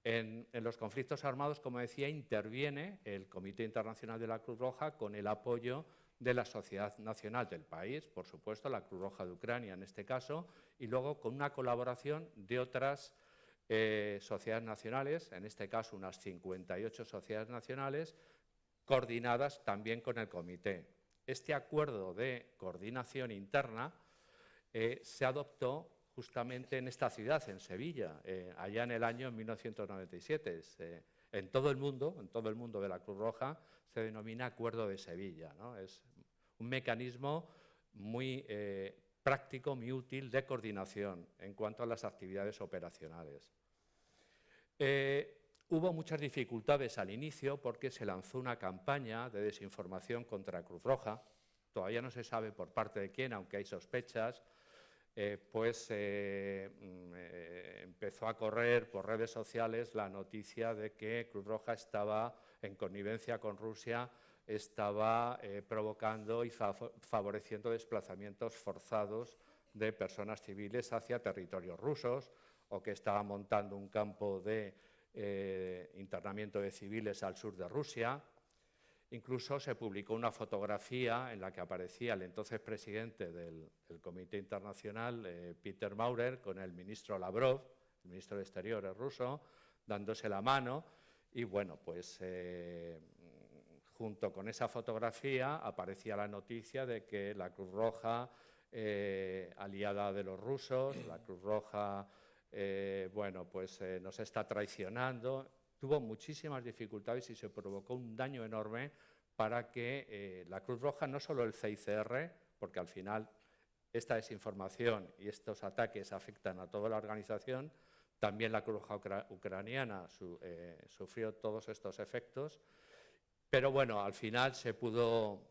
En los conflictos armados, como decía, interviene el Comité Internacional de la Cruz Roja con el apoyo de la sociedad nacional del país, por supuesto, la Cruz Roja de Ucrania en este caso, y luego con una colaboración de otras sociedades nacionales, en este caso unas 58 sociedades nacionales, coordinadas también con el comité. Este acuerdo de coordinación interna se adoptó justamente en esta ciudad, en Sevilla, allá en el año 1997. En todo el mundo de la Cruz Roja se denomina Acuerdo de Sevilla, ¿no? Es un mecanismo muy práctico, muy útil de coordinación en cuanto a las actividades operacionales. Hubo muchas dificultades al inicio porque se lanzó una campaña de desinformación contra Cruz Roja. Todavía no se sabe por parte de quién, aunque hay sospechas. Empezó a correr por redes sociales la noticia de que Cruz Roja estaba en connivencia con Rusia, estaba provocando y favoreciendo desplazamientos forzados de personas civiles hacia territorios rusos, o que estaba montando un campo de internamiento de civiles al sur de Rusia. Incluso se publicó una fotografía en la que aparecía el entonces presidente del Comité Internacional, Peter Maurer, con el ministro Lavrov, el ministro de Exteriores ruso, dándose la mano. Y bueno, pues junto con esa fotografía aparecía la noticia de que la Cruz Roja, aliada de los rusos, la Cruz Roja, nos está traicionando. Tuvo muchísimas dificultades y se provocó un daño enorme para que la Cruz Roja, no solo el CICR, porque al final esta desinformación y estos ataques afectan a toda la organización, también la Cruz Roja ucraniana sufrió todos estos efectos, pero bueno, al final se pudo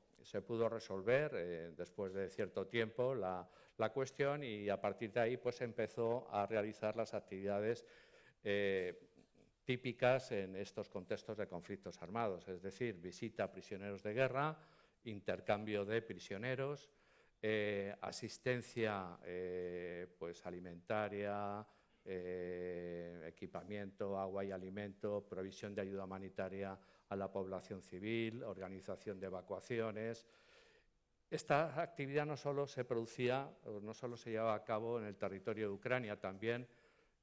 resolver después de cierto tiempo la cuestión, y a partir de ahí pues empezó a realizar las actividades típicas en estos contextos de conflictos armados, es decir, visita a prisioneros de guerra, intercambio de prisioneros, asistencia alimentaria, equipamiento, agua y alimento, provisión de ayuda humanitaria a la población civil, organización de evacuaciones. Esta actividad no solo se llevaba a cabo en el territorio de Ucrania, también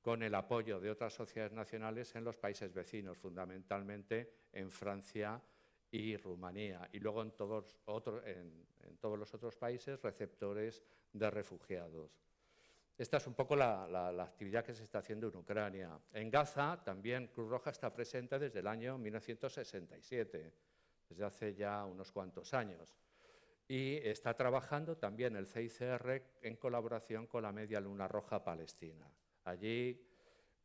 con el apoyo de otras sociedades nacionales en los países vecinos, fundamentalmente en Francia y Rumanía, y luego en todos los otros países receptores de refugiados. Esta es un poco la actividad que se está haciendo en Ucrania. En Gaza también Cruz Roja está presente desde el año 1967, desde hace ya unos cuantos años. Y está trabajando también el CICR en colaboración con la Media Luna Roja Palestina. Allí,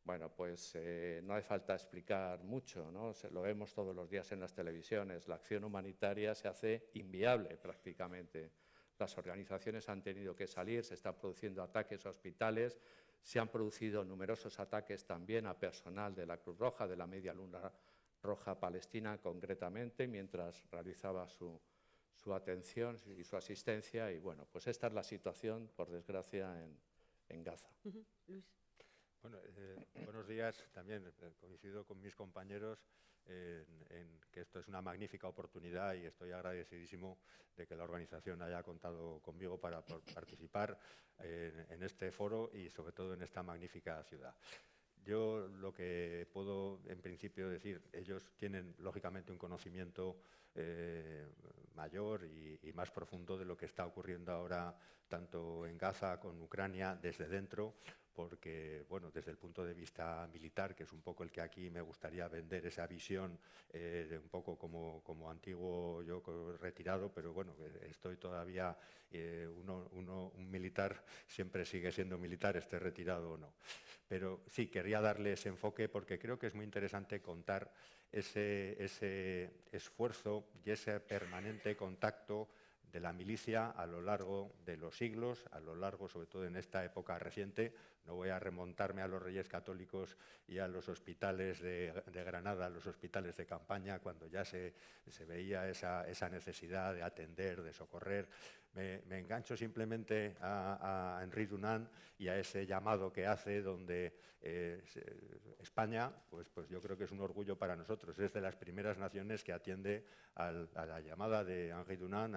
bueno, pues no hace falta explicar mucho, ¿no? Lo vemos todos los días en las televisiones. La acción humanitaria se hace inviable prácticamente. Las organizaciones han tenido que salir, se están produciendo ataques a hospitales, se han producido numerosos ataques también a personal de la Cruz Roja, de la Media Luna Roja Palestina concretamente, mientras realizaba su atención y su asistencia. Y bueno, pues esta es la situación, por desgracia, en Gaza. Luis. Bueno, buenos días. También coincido con mis compañeros en que esto es una magnífica oportunidad, y estoy agradecidísimo de que la organización haya contado conmigo para participar en este foro y sobre todo en esta magnífica ciudad. Yo lo que puedo en principio decir, ellos tienen lógicamente un conocimiento mayor y más profundo de lo que está ocurriendo ahora tanto en Gaza como en Ucrania desde dentro, porque, bueno, desde el punto de vista militar, que es un poco el que aquí me gustaría vender esa visión de un poco como antiguo yo retirado, pero bueno, estoy todavía, un militar siempre sigue siendo militar, esté retirado o no. Pero sí, querría darle ese enfoque porque creo que es muy interesante contar ese esfuerzo y ese permanente contacto de la milicia a lo largo de los siglos, a lo largo, sobre todo en esta época reciente. No voy a remontarme a los Reyes Católicos y a los hospitales de Granada, a los hospitales de campaña, cuando ya se veía esa necesidad de atender, de socorrer. Me engancho simplemente a Henri Dunant y a ese llamado que hace, donde España, pues yo creo que es un orgullo para nosotros. Es de las primeras naciones que atiende a la llamada de Henri Dunant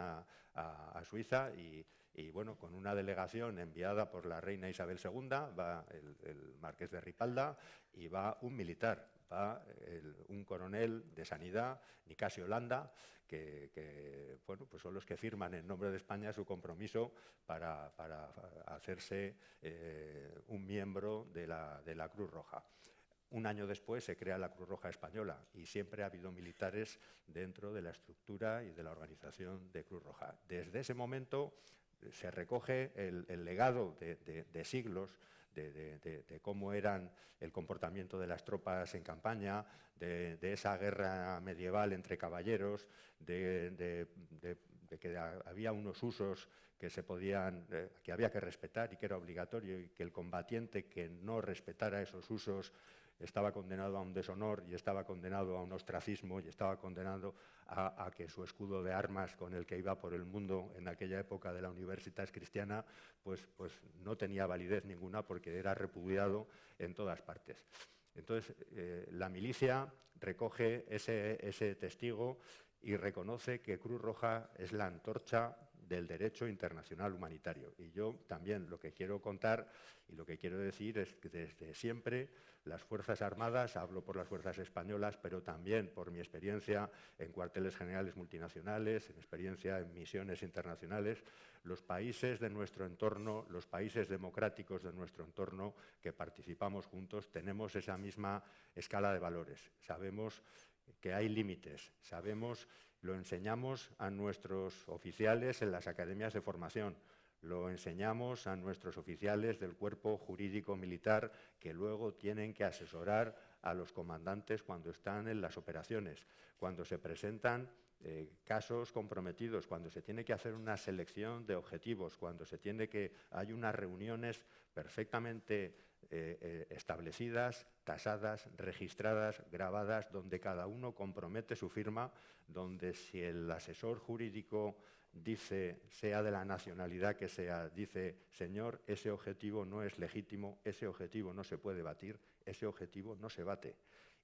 a Suiza y bueno, con una delegación enviada por la reina Isabel II, va el marqués de Ripalda y va un militar, va un coronel de sanidad, Nicasio Landa, que bueno, pues son los que firman en nombre de España su compromiso para hacerse un miembro de la Cruz Roja. Un año después se crea la Cruz Roja Española y siempre ha habido militares dentro de la estructura y de la organización de Cruz Roja. Desde ese momento se recoge el legado de siglos de cómo eran el comportamiento de las tropas en campaña, de esa guerra medieval entre caballeros, de que había unos usos que que había que respetar y que era obligatorio, y que el combatiente que no respetara esos usos estaba condenado a un deshonor y estaba condenado a un ostracismo y estaba condenado a que su escudo de armas con el que iba por el mundo en aquella época de la Universitas Cristiana pues no tenía validez ninguna, porque era repudiado en todas partes. Entonces, la milicia recoge ese testigo y reconoce que Cruz Roja es la antorcha del derecho internacional humanitario. Y yo también lo que quiero contar y lo que quiero decir es que desde siempre las Fuerzas Armadas, hablo por las Fuerzas Españolas, pero también por mi experiencia en cuarteles generales multinacionales, en experiencia en misiones internacionales, los países de nuestro entorno, los países democráticos de nuestro entorno que participamos juntos, tenemos esa misma escala de valores. Sabemos que hay límites, lo enseñamos a nuestros oficiales en las academias de formación, lo enseñamos a nuestros oficiales del cuerpo jurídico militar, que luego tienen que asesorar a los comandantes cuando están en las operaciones, cuando se presentan casos comprometidos, cuando se tiene que hacer una selección de objetivos, cuando hay unas reuniones perfectamente establecidas, tasadas, registradas, grabadas, donde cada uno compromete su firma, donde si el asesor jurídico dice, sea de la nacionalidad que sea, dice, señor, ese objetivo no es legítimo, ese objetivo no se puede batir, ese objetivo no se bate.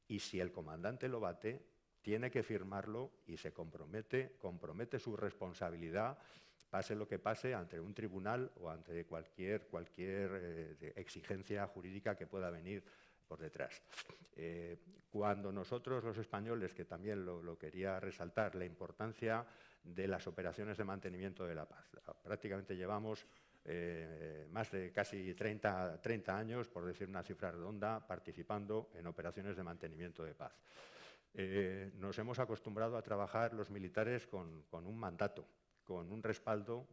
Y si el comandante lo bate, tiene que firmarlo y se compromete su responsabilidad, pase lo que pase, ante un tribunal o ante cualquier exigencia jurídica que pueda venir por detrás. Cuando nosotros los españoles, que también lo quería resaltar, la importancia de las operaciones de mantenimiento de la paz. Prácticamente llevamos más de casi 30 años, por decir una cifra redonda, participando en operaciones de mantenimiento de paz. Nos hemos acostumbrado a trabajar los militares con un mandato, con un respaldo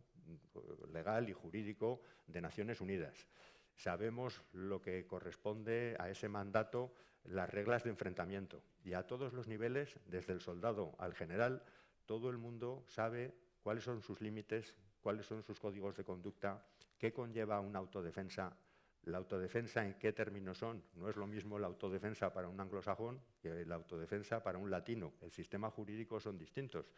legal y jurídico de Naciones Unidas. Sabemos lo que corresponde a ese mandato, las reglas de enfrentamiento, y a todos los niveles, desde el soldado al general, todo el mundo sabe cuáles son sus límites, cuáles son sus códigos de conducta, qué conlleva una autodefensa. ¿La autodefensa en qué términos son? No es lo mismo la autodefensa para un anglosajón que la autodefensa para un latino. El sistema jurídico son distintos.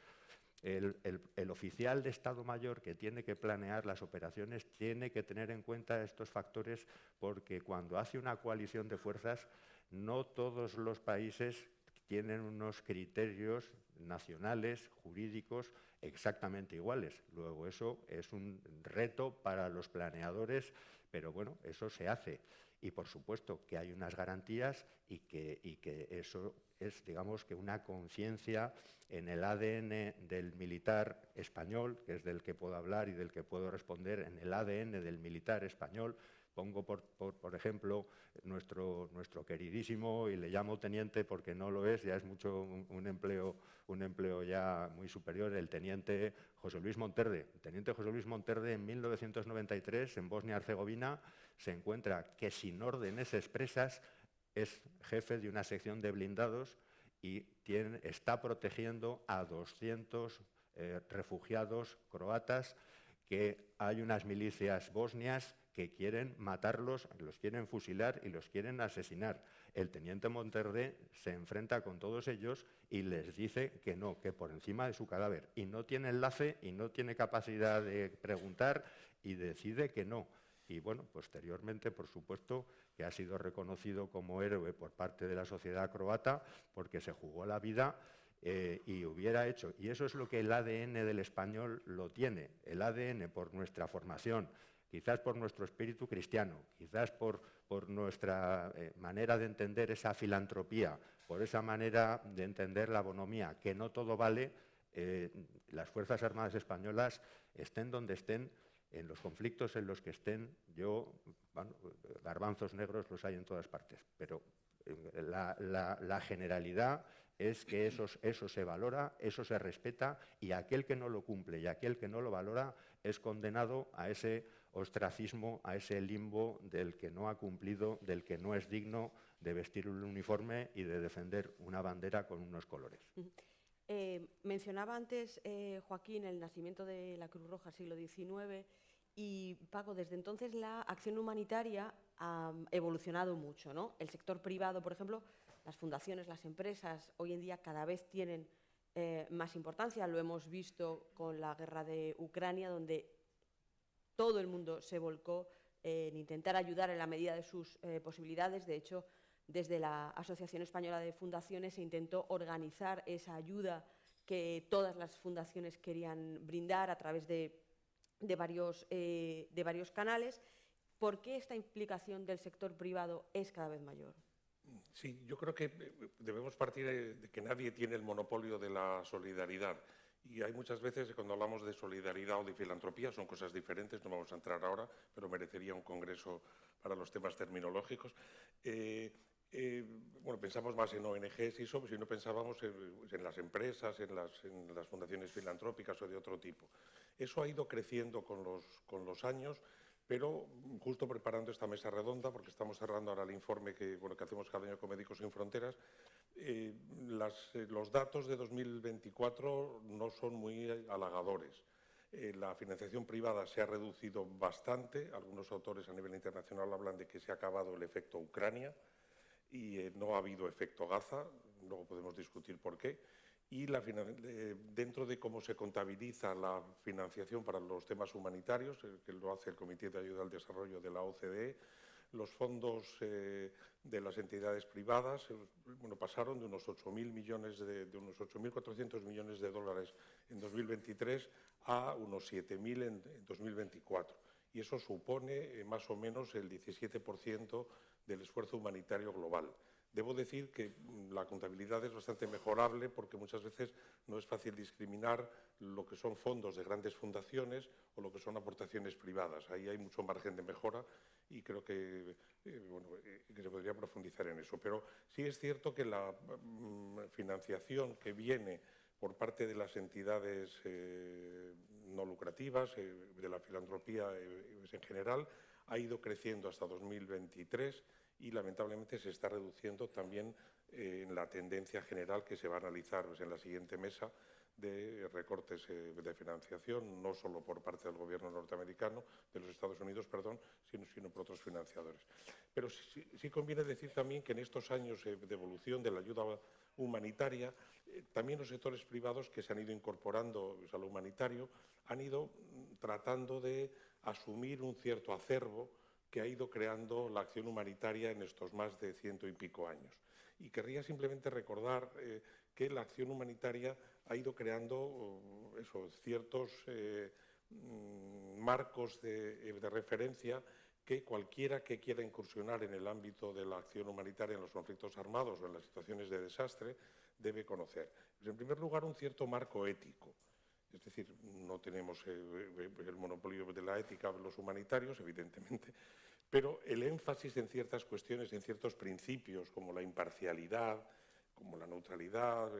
El oficial de Estado Mayor que tiene que planear las operaciones tiene que tener en cuenta estos factores, porque cuando hace una coalición de fuerzas, no todos los países tienen unos criterios nacionales, jurídicos, exactamente iguales. Luego eso es un reto para los planeadores, pero bueno, eso se hace. Y por supuesto que hay unas garantías y que eso es, digamos, que una conciencia en el ADN del militar español, que es del que puedo hablar y del que puedo responder, en el ADN del militar español. Pongo, por ejemplo, nuestro queridísimo, y le llamo teniente porque no lo es, ya es mucho un empleo ya muy superior, el teniente José Luis Monterde. El teniente José Luis Monterde, en 1993, en Bosnia-Herzegovina, se encuentra que sin órdenes expresas es jefe de una sección de blindados y está protegiendo a 200 refugiados croatas, que hay unas milicias bosnias que quieren matarlos, los quieren fusilar y los quieren asesinar. El teniente Monterde se enfrenta con todos ellos y les dice que no, que por encima de su cadáver. Y no tiene enlace y no tiene capacidad de preguntar y decide que no. Y bueno, posteriormente, por supuesto, que ha sido reconocido como héroe por parte de la sociedad croata porque se jugó la vida y hubiera hecho. Y eso es lo que el ADN del español lo tiene. El ADN, por nuestra formación, quizás por nuestro espíritu cristiano, quizás por nuestra manera de entender esa filantropía, por esa manera de entender la bonomía, que no todo vale, las Fuerzas Armadas Españolas, estén donde estén, en los conflictos en los que estén, garbanzos negros los hay en todas partes, pero la generalidad es que eso se valora, eso se respeta, y aquel que no lo cumple y aquel que no lo valora es condenado a ese ostracismo, a ese limbo del que no ha cumplido, del que no es digno de vestir un uniforme y de defender una bandera con unos colores. Mencionaba antes, Joaquín, el nacimiento de la Cruz Roja siglo XIX, y Paco, desde entonces la acción humanitaria ha evolucionado mucho, ¿no? El sector privado, por ejemplo, las fundaciones, las empresas, hoy en día cada vez tienen más importancia. Lo hemos visto con la guerra de Ucrania, donde todo el mundo se volcó en intentar ayudar en la medida de sus posibilidades. De hecho, desde la Asociación Española de Fundaciones se intentó organizar esa ayuda que todas las fundaciones querían brindar a través de varios canales. ¿Por qué esta implicación del sector privado es cada vez mayor? Sí, yo creo que debemos partir de que nadie tiene el monopolio de la solidaridad. Y hay muchas veces cuando hablamos de solidaridad o de filantropía, son cosas diferentes, no vamos a entrar ahora, pero merecería un congreso para los temas terminológicos. Bueno, pensamos más en ONGs y eso, si no pensábamos en las empresas, en las fundaciones filantrópicas o de otro tipo. Eso ha ido creciendo con los años, pero justo preparando esta mesa redonda, porque estamos cerrando ahora el informe que hacemos cada año con Médicos Sin Fronteras, los datos de 2024 no son muy halagadores. La financiación privada se ha reducido bastante. Algunos autores a nivel internacional hablan de que se ha acabado el efecto Ucrania y no ha habido efecto Gaza. Luego podemos discutir por qué. Y dentro de cómo se contabiliza la financiación para los temas humanitarios, que lo hace el Comité de Ayuda al Desarrollo de la OCDE, los fondos de las entidades privadas pasaron de unos 8.000 millones de unos 8.400 millones de dólares en 2023 a unos 7.000 en 2024. Y eso supone más o menos el 17% del esfuerzo humanitario global. Debo decir que la contabilidad es bastante mejorable porque muchas veces no es fácil discriminar lo que son fondos de grandes fundaciones o lo que son aportaciones privadas. Ahí hay mucho margen de mejora y creo que se podría profundizar en eso. Pero sí es cierto que la financiación que viene por parte de las entidades no lucrativas, de la filantropía en general, ha ido creciendo hasta 2023 y lamentablemente se está reduciendo también en la tendencia general que se va a analizar en la siguiente mesa de recortes de financiación, no solo por parte del gobierno norteamericano, de los Estados Unidos, perdón, sino por otros financiadores. Pero sí conviene decir también que en estos años de evolución de la ayuda humanitaria, también los sectores privados que se han ido incorporando a lo humanitario han ido tratando de asumir un cierto acervo que ha ido creando la acción humanitaria en estos más de 100 y pico años. Y querría simplemente recordar que la acción humanitaria ha ido creando ciertos marcos de referencia que cualquiera que quiera incursionar en el ámbito de la acción humanitaria en los conflictos armados o en las situaciones de desastre debe conocer. Pues, en primer lugar, un cierto marco ético. Es decir, no tenemos el monopolio de la ética los humanitarios, evidentemente, pero el énfasis en ciertas cuestiones, en ciertos principios, como la imparcialidad, como la neutralidad,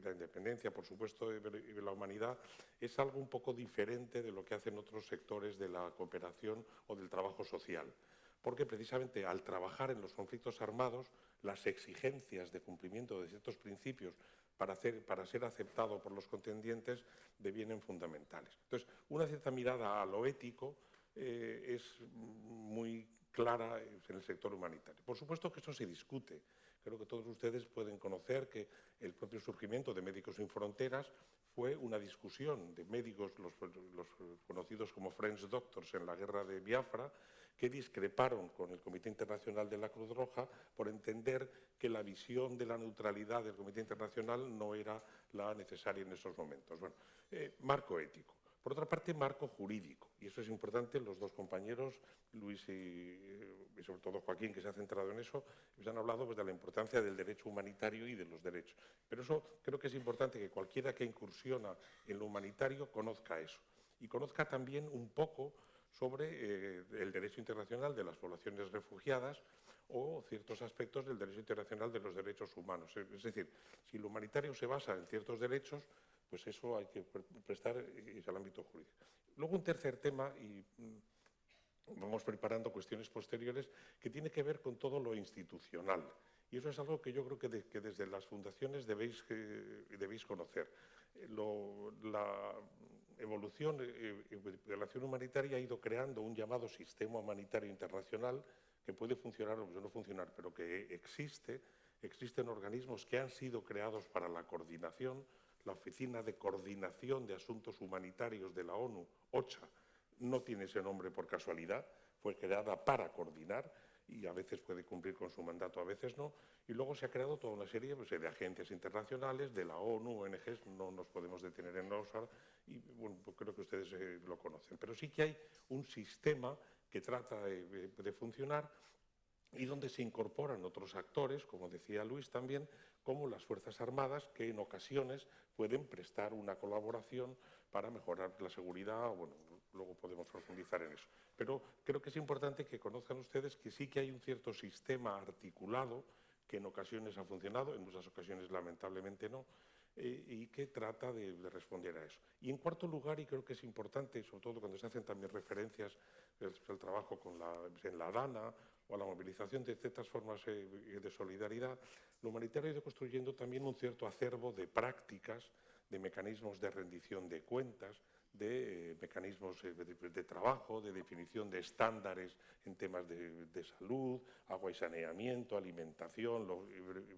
la independencia, por supuesto, de la humanidad, es algo un poco diferente de lo que hacen otros sectores de la cooperación o del trabajo social. Porque precisamente al trabajar en los conflictos armados, las exigencias de cumplimiento de ciertos principios para ser aceptado por los contendientes devienen fundamentales. Entonces, una cierta mirada a lo ético es muy clara en el sector humanitario. Por supuesto que esto se discute. Creo que todos ustedes pueden conocer que el propio surgimiento de Médicos Sin Fronteras fue una discusión de médicos, los conocidos como French Doctors en la guerra de Biafra, que discreparon con el Comité Internacional de la Cruz Roja por entender que la visión de la neutralidad del Comité Internacional no era la necesaria en esos momentos. Bueno, marco ético. Por otra parte, marco jurídico, y eso es importante. Los dos compañeros, Luis y sobre todo Joaquín, que se ha centrado en eso, pues han hablado pues, de la importancia del derecho humanitario y de los derechos. Pero eso creo que es importante que cualquiera que incursiona en lo humanitario conozca eso, y conozca también un poco sobre el derecho internacional de las poblaciones refugiadas o ciertos aspectos del derecho internacional de los derechos humanos. Es decir, si lo humanitario se basa en ciertos derechos, pues eso hay que prestar al ámbito jurídico. Luego un tercer tema, y vamos preparando cuestiones posteriores, que tiene que ver con todo lo institucional. Y eso es algo que yo creo que desde las fundaciones debéis conocer. La evolución de la acción humanitaria ha ido creando un llamado sistema humanitario internacional que puede funcionar o no funcionar, pero que existen organismos que han sido creados para la coordinación. La Oficina de Coordinación de Asuntos Humanitarios de la ONU, OCHA, no tiene ese nombre por casualidad, fue creada para coordinar y a veces puede cumplir con su mandato, a veces no. Y luego se ha creado toda una serie pues, de agencias internacionales, de la ONU, ONGs, no nos podemos detener en los y bueno, pues creo que ustedes lo conocen. Pero sí que hay un sistema que trata de funcionar y donde se incorporan otros actores, como decía Luis también, como las Fuerzas Armadas, que en ocasiones pueden prestar una colaboración para mejorar la seguridad. Bueno, luego podemos profundizar en eso. Pero creo que es importante que conozcan ustedes que sí que hay un cierto sistema articulado que en ocasiones ha funcionado, en muchas ocasiones lamentablemente no, y que trata de responder a eso. Y en cuarto lugar, y creo que es importante, sobre todo cuando se hacen también referencias al trabajo en la DANA o a la movilización de ciertas formas de solidaridad, lo humanitario ha ido construyendo también un cierto acervo de prácticas, de mecanismos de rendición de cuentas, de mecanismos de trabajo, de definición de estándares en temas de salud, agua y saneamiento, alimentación,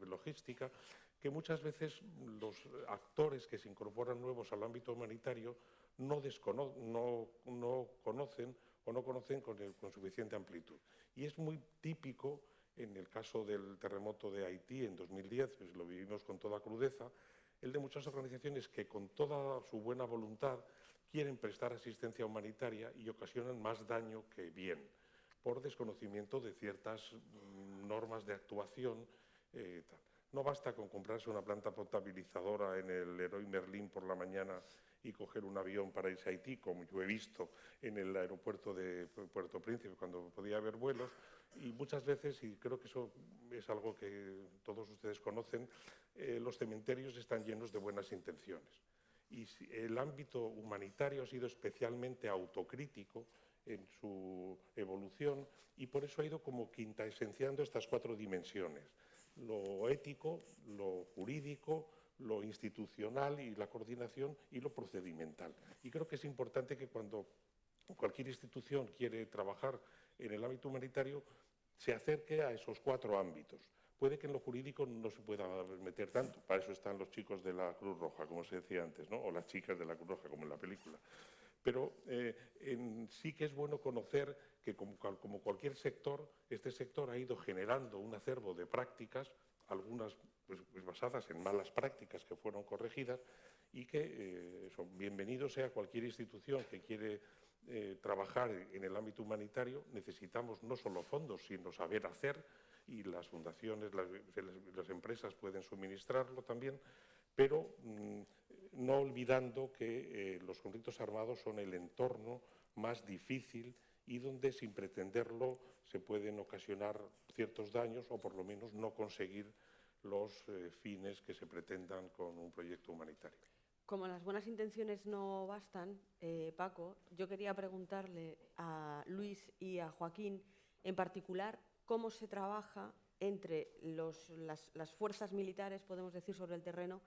logística, que muchas veces los actores que se incorporan nuevos al ámbito humanitario no conocen o no conocen con suficiente amplitud. Y es muy típico, en el caso del terremoto de Haití en 2010, pues lo vivimos con toda crudeza, el de muchas organizaciones que con toda su buena voluntad quieren prestar asistencia humanitaria y ocasionan más daño que bien, por desconocimiento de ciertas normas de actuación. No basta con comprarse una planta potabilizadora en el Leroy Merlin por la mañana y coger un avión para irse a Haití, como yo he visto en el aeropuerto de Puerto Príncipe cuando podía haber vuelos, y muchas veces, y creo que eso es algo que todos ustedes conocen, los cementerios están llenos de buenas intenciones. Y el ámbito humanitario ha sido especialmente autocrítico en su evolución y por eso ha ido como quintaesenciando estas cuatro dimensiones: lo ético, lo jurídico, lo institucional y la coordinación, y lo procedimental. Y creo que es importante que cuando cualquier institución quiere trabajar en el ámbito humanitario se acerque a esos cuatro ámbitos. Puede que en lo jurídico no se pueda meter tanto, para eso están los chicos de la Cruz Roja, como se decía antes, ¿no? O las chicas de la Cruz Roja, como en la película. Pero sí que es bueno conocer que, como cualquier sector, este sector ha ido generando un acervo de prácticas, algunas pues basadas en malas prácticas que fueron corregidas, y que bienvenido sea cualquier institución que quiere trabajar en el ámbito humanitario. Necesitamos no solo fondos, sino saber hacer, y las fundaciones, las empresas pueden suministrarlo también, pero no olvidando que los conflictos armados son el entorno más difícil y donde, sin pretenderlo, se pueden ocasionar ciertos daños o por lo menos no conseguir los fines que se pretendan con un proyecto humanitario. Como las buenas intenciones no bastan, Paco, yo quería preguntarle a Luis y a Joaquín, en particular, cómo se trabaja entre las fuerzas militares, podemos decir, sobre el terreno,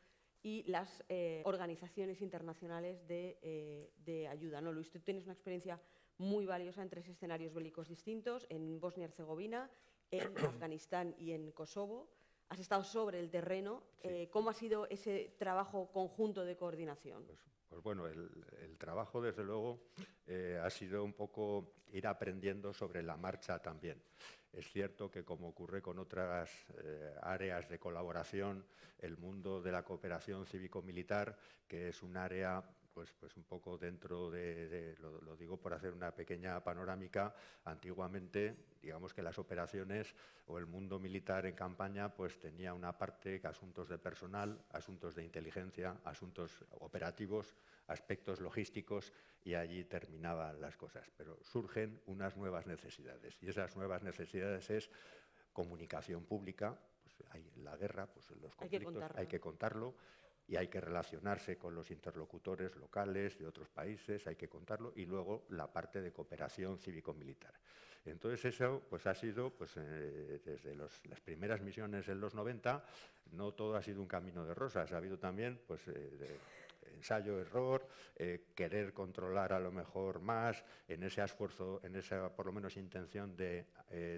y las organizaciones internacionales de ayuda, ¿no? Luis, tú tienes una experiencia muy valiosa en 3 escenarios bélicos distintos, en Bosnia y Herzegovina, en Afganistán y en Kosovo. Has estado sobre el terreno. Sí. ¿Cómo ha sido ese trabajo conjunto de coordinación? Pues bueno, el trabajo, desde luego, ha sido un poco ir aprendiendo sobre la marcha también. Es cierto que, como ocurre con otras áreas de colaboración, el mundo de la cooperación cívico-militar, que es un área pues un poco dentro lo digo por hacer una pequeña panorámica, antiguamente, digamos que las operaciones o el mundo militar en campaña pues tenía una parte que asuntos de personal, asuntos de inteligencia, asuntos operativos, aspectos logísticos, y allí terminaban las cosas. Pero surgen unas nuevas necesidades, y esas nuevas necesidades es comunicación pública. Pues hay la guerra, pues los conflictos hay que contarlo, y hay que relacionarse con los interlocutores locales de otros países, hay que contarlo, y luego la parte de cooperación cívico-militar. Entonces eso pues ha sido, pues, desde las primeras misiones en los 90, no todo ha sido un camino de rosas, ha habido también pues, ensayo, error, querer controlar a lo mejor más, en ese esfuerzo, en esa por lo menos intención de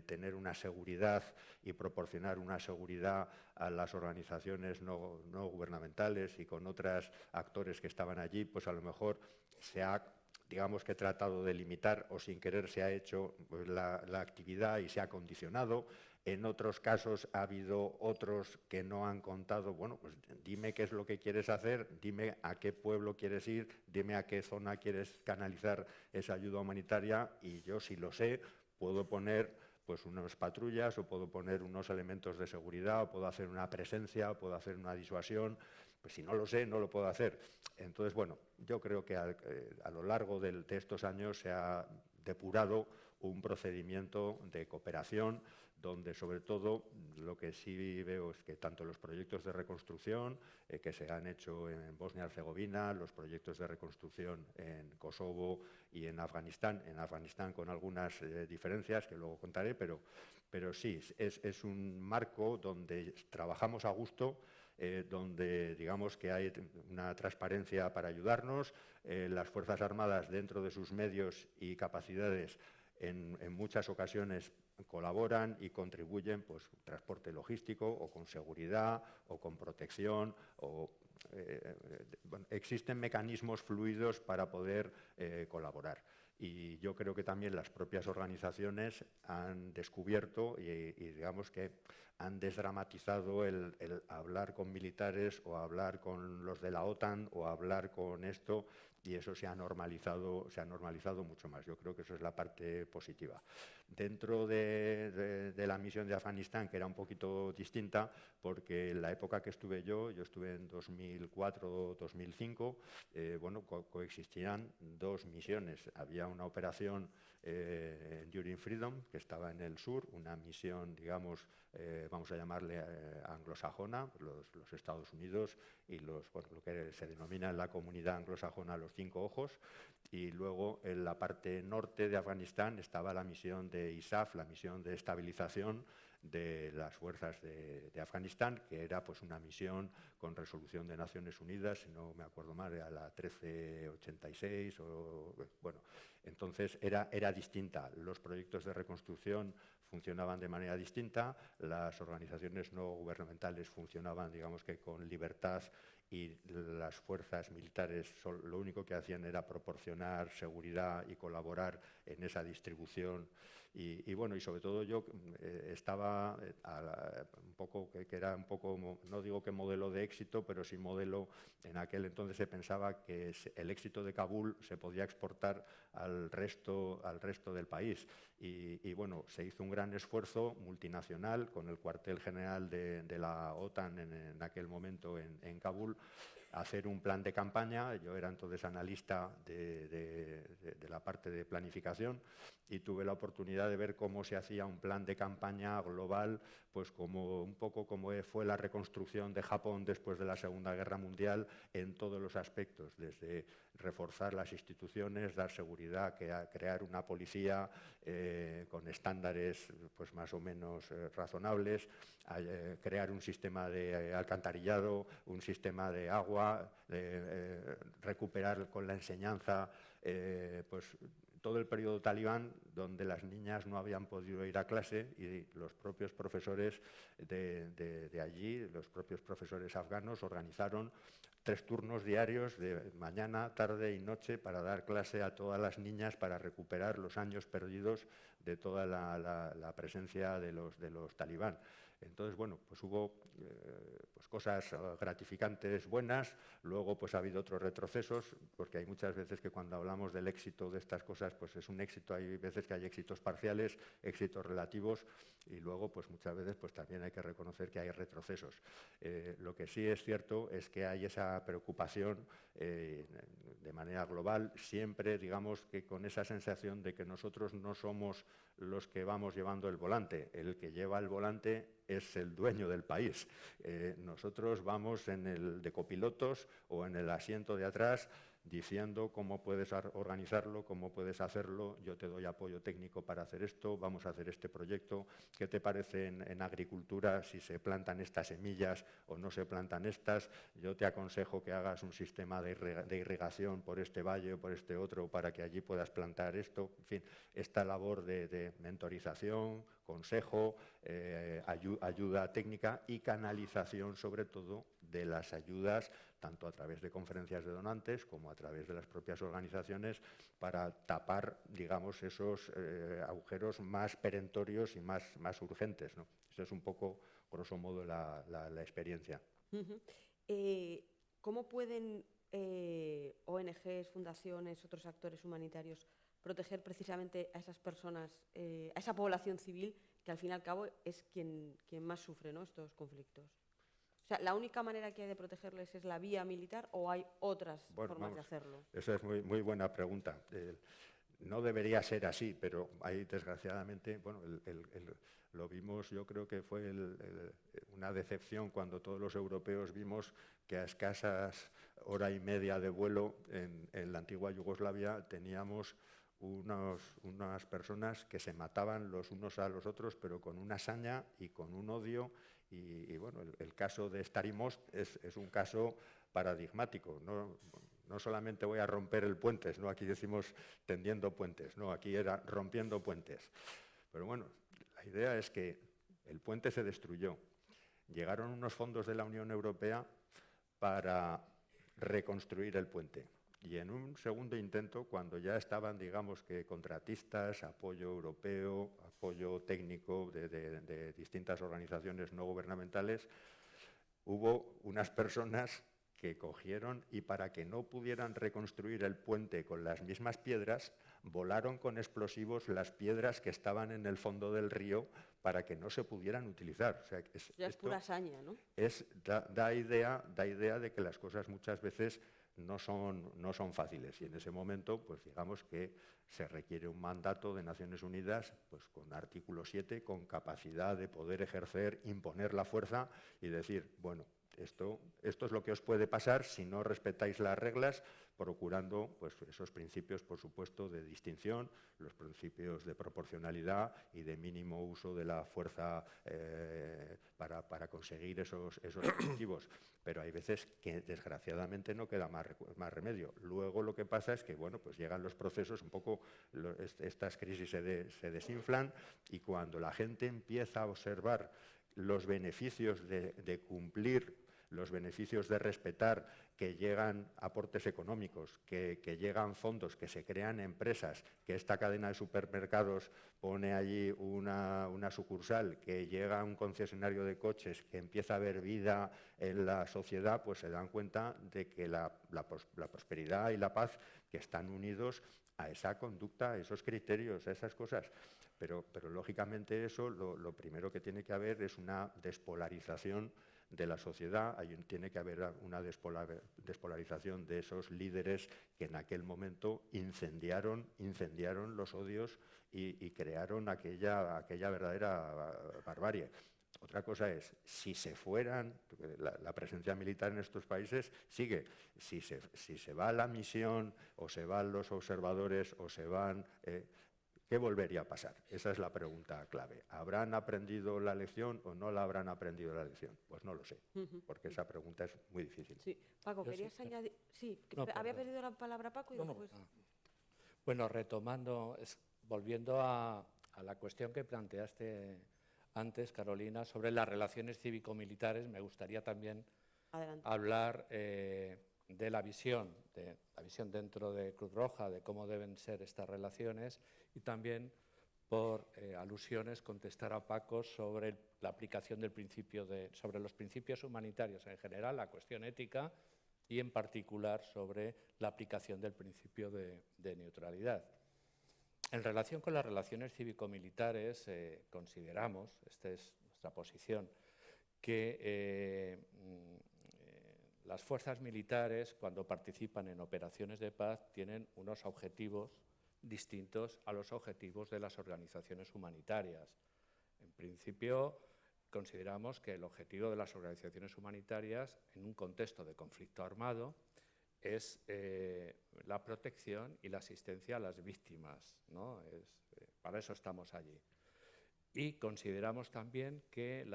tener una seguridad y proporcionar una seguridad a las organizaciones no gubernamentales y con otros actores que estaban allí, pues a lo mejor se ha, digamos que, tratado de limitar, o sin querer se ha hecho pues, la actividad y se ha condicionado. En otros casos ha habido otros que no han contado, bueno, pues dime qué es lo que quieres hacer, dime a qué pueblo quieres ir, dime a qué zona quieres canalizar esa ayuda humanitaria, y yo, si lo sé, puedo poner pues unas patrullas, o puedo poner unos elementos de seguridad, o puedo hacer una presencia, o puedo hacer una disuasión. Pues si no lo sé, no lo puedo hacer. Entonces, bueno, yo creo que a lo largo de estos años se ha depurado un procedimiento de cooperación, donde sobre todo lo que sí veo es que tanto los proyectos de reconstrucción que se han hecho en Bosnia y Herzegovina, los proyectos de reconstrucción en Kosovo y en Afganistán con algunas diferencias que luego contaré, pero sí, es un marco donde trabajamos a gusto, donde digamos que hay una transparencia para ayudarnos, las Fuerzas Armadas dentro de sus medios y capacidades en muchas ocasiones colaboran y contribuyen, pues, transporte logístico, o con seguridad, o con protección, o bueno, existen mecanismos fluidos para poder colaborar. Y yo creo que también las propias organizaciones han descubierto y digamos que han desdramatizado el hablar con militares, o hablar con los de la OTAN, o hablar con esto, y eso se ha normalizado mucho más. Yo creo que eso es la parte positiva. Dentro de la misión de Afganistán, que era un poquito distinta, porque en la época que estuve yo estuve en 2004-2005, bueno, coexistían 2 misiones. Había una operación Enduring Freedom, que estaba en el sur, una misión, digamos, vamos a llamarle anglosajona, los Estados Unidos y lo que se denomina en la comunidad anglosajona los 5 ojos, y luego en la parte norte de Afganistán estaba la misión de ISAF, la misión de estabilización de las fuerzas de Afganistán, que era pues una misión con resolución de Naciones Unidas, si no me acuerdo mal, era la 1386, bueno, entonces era distinta. Los proyectos de reconstrucción funcionaban de manera distinta, las organizaciones no gubernamentales funcionaban, digamos que con libertad, y las fuerzas militares lo único que hacían era proporcionar seguridad y colaborar en esa distribución. Y bueno, y sobre todo yo estaba un poco, que era un poco, no digo que modelo de éxito, pero sí modelo. En aquel entonces se pensaba que el éxito de Kabul se podía exportar al resto del país. Y bueno, se hizo un gran esfuerzo multinacional con el cuartel general de la OTAN en aquel momento en Kabul, hacer un plan de campaña. Yo era entonces analista de la parte de planificación, y tuve la oportunidad de ver cómo se hacía un plan de campaña global, pues como un poco como fue la reconstrucción de Japón después de la Segunda Guerra Mundial en todos los aspectos, desde reforzar las instituciones, dar seguridad, crear una policía con estándares pues, más o menos razonables, crear un sistema de alcantarillado, un sistema de agua, recuperar con la enseñanza pues, todo el periodo talibán, donde las niñas no habían podido ir a clase y los propios profesores de allí, los propios profesores afganos, organizaron 3 turnos diarios de mañana, tarde y noche para dar clase a todas las niñas para recuperar los años perdidos de toda la presencia de los talibán. Entonces, bueno, pues hubo pues cosas gratificantes, buenas, luego pues ha habido otros retrocesos, porque hay muchas veces que cuando hablamos del éxito de estas cosas, pues es un éxito, hay veces que hay éxitos parciales, éxitos relativos, y luego pues muchas veces pues también hay que reconocer que hay retrocesos. Lo que sí es cierto es que hay esa preocupación de manera global, siempre digamos que con esa sensación de que nosotros no somos los que vamos llevando el volante, el que lleva el volante es el dueño del país. Nosotros vamos en el de copilotos o en el asiento de atrás diciendo cómo puedes organizarlo, cómo puedes hacerlo, yo te doy apoyo técnico para hacer esto, vamos a hacer este proyecto, ¿qué te parece en agricultura si se plantan estas semillas o no se plantan estas? Yo te aconsejo que hagas un sistema de irrigación por este valle o por este otro para que allí puedas plantar esto, en fin, esta labor de mentorización, consejo, ayuda técnica y canalización sobre todo de las ayudas tanto a través de conferencias de donantes como a través de las propias organizaciones para tapar, digamos, esos agujeros más perentorios y más urgentes, ¿no? Eso es un poco, grosso modo, la experiencia. ¿Cómo pueden ONGs, fundaciones, otros actores humanitarios proteger precisamente a esas personas, a esa población civil que al fin y al cabo es quien más sufre, ¿no?, estos conflictos? O sea, ¿la única manera que hay de protegerles es la vía militar o hay otras formas de hacerlo? Esa es muy buena pregunta. No debería ser así, pero hay desgraciadamente, bueno, lo vimos, yo creo que fue una decepción cuando todos los europeos vimos que a escasas hora y media de vuelo en la antigua Yugoslavia teníamos unas personas que se mataban los unos a los otros, pero con una saña y con un odio. Y bueno, el caso de Starimost es un caso paradigmático. No solamente voy a romper el puente, ¿no? Aquí decimos tendiendo puentes, no, aquí era rompiendo puentes. Pero bueno, la idea es que el puente se destruyó. Llegaron unos fondos de la Unión Europea para reconstruir el puente. Y en un segundo intento, cuando ya estaban, digamos que contratistas, apoyo europeo, apoyo técnico de distintas organizaciones no gubernamentales, hubo unas personas que cogieron y para que no pudieran reconstruir el puente con las mismas piedras, volaron con explosivos las piedras que estaban en el fondo del río para que no se pudieran utilizar. O sea, ya es pura hazaña, ¿no? Da idea de que las cosas muchas veces no son fáciles, y en ese momento pues digamos que se requiere un mandato de Naciones Unidas pues con artículo 7, con capacidad de poder ejercer, imponer la fuerza y decir, bueno, esto es lo que os puede pasar si no respetáis las reglas, procurando pues, esos principios, por supuesto, de distinción, los principios de proporcionalidad y de mínimo uso de la fuerza para conseguir esos objetivos. Pero hay veces que, desgraciadamente, no queda más remedio. Luego lo que pasa es que, bueno, pues llegan los procesos, un poco estas crisis se desinflan, y cuando la gente empieza a observar los beneficios de cumplir, los beneficios de respetar, que llegan aportes económicos, que llegan fondos, que se crean empresas, que esta cadena de supermercados pone allí una sucursal, que llega un concesionario de coches, que empieza a haber vida en la sociedad, pues se dan cuenta de que la prosperidad y la paz que están unidos a esa conducta, a esos criterios, a esas cosas. Pero lógicamente eso, lo primero que tiene que haber es una despolarización de la sociedad, tiene que haber una despolarización de esos líderes que en aquel momento incendiaron los odios y crearon aquella verdadera barbarie. Otra cosa es, si se fueran, la presencia militar en estos países sigue. Si se va la misión, o se van los observadores, o se van... ¿qué volvería a pasar? Esa es la pregunta clave. ¿Habrán aprendido la lección o no la habrán aprendido la lección? Pues no lo sé, porque esa pregunta es muy difícil. Sí. Paco, ¿querías añadir? Sí, había pedido la palabra Paco y después... Bueno, retomando, volviendo a la cuestión que planteaste antes, Carolina, sobre las relaciones cívico-militares, me gustaría también hablar de la visión dentro de Cruz Roja, de cómo deben ser estas relaciones, y también, por alusiones, contestar a Paco sobre la aplicación del principio sobre los principios humanitarios en general, la cuestión ética, y en particular sobre la aplicación del principio de neutralidad. En relación con las relaciones cívico-militares, consideramos, esta es nuestra posición, que las fuerzas militares, cuando participan en operaciones de paz, tienen unos objetivos distintos a los objetivos de las organizaciones humanitarias. En principio, consideramos que el objetivo de las organizaciones humanitarias, en un contexto de conflicto armado, es la protección y la asistencia a las víctimas, ¿no? Para eso estamos allí. Y consideramos también que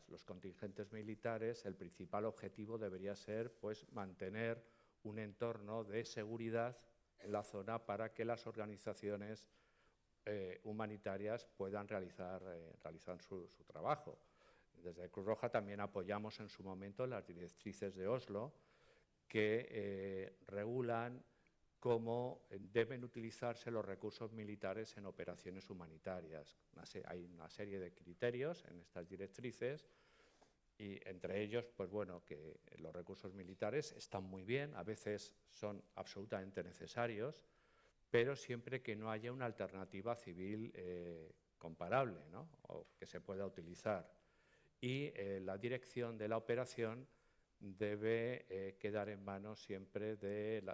los contingentes militares, el principal objetivo debería ser, pues, mantener un entorno de seguridad en la zona para que las organizaciones humanitarias puedan realizar su trabajo. Desde Cruz Roja también apoyamos en su momento las directrices de Oslo, que regulan cómo deben utilizarse los recursos militares en operaciones humanitarias. Hay una serie de criterios en estas directrices, y entre ellos, pues bueno, que los recursos militares están muy bien, a veces son absolutamente necesarios, pero siempre que no haya una alternativa civil comparable, ¿no? O que se pueda utilizar. Y la dirección de la operación debe quedar en manos siempre del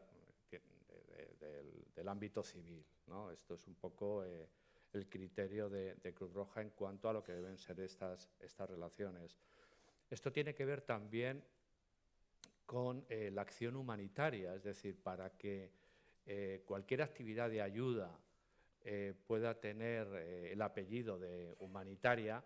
ámbito civil, ¿no? Esto es un poco el criterio de Cruz Roja en cuanto a lo que deben ser estas relaciones. Esto tiene que ver también con la acción humanitaria, es decir, para que cualquier actividad de ayuda pueda tener el apellido de humanitaria,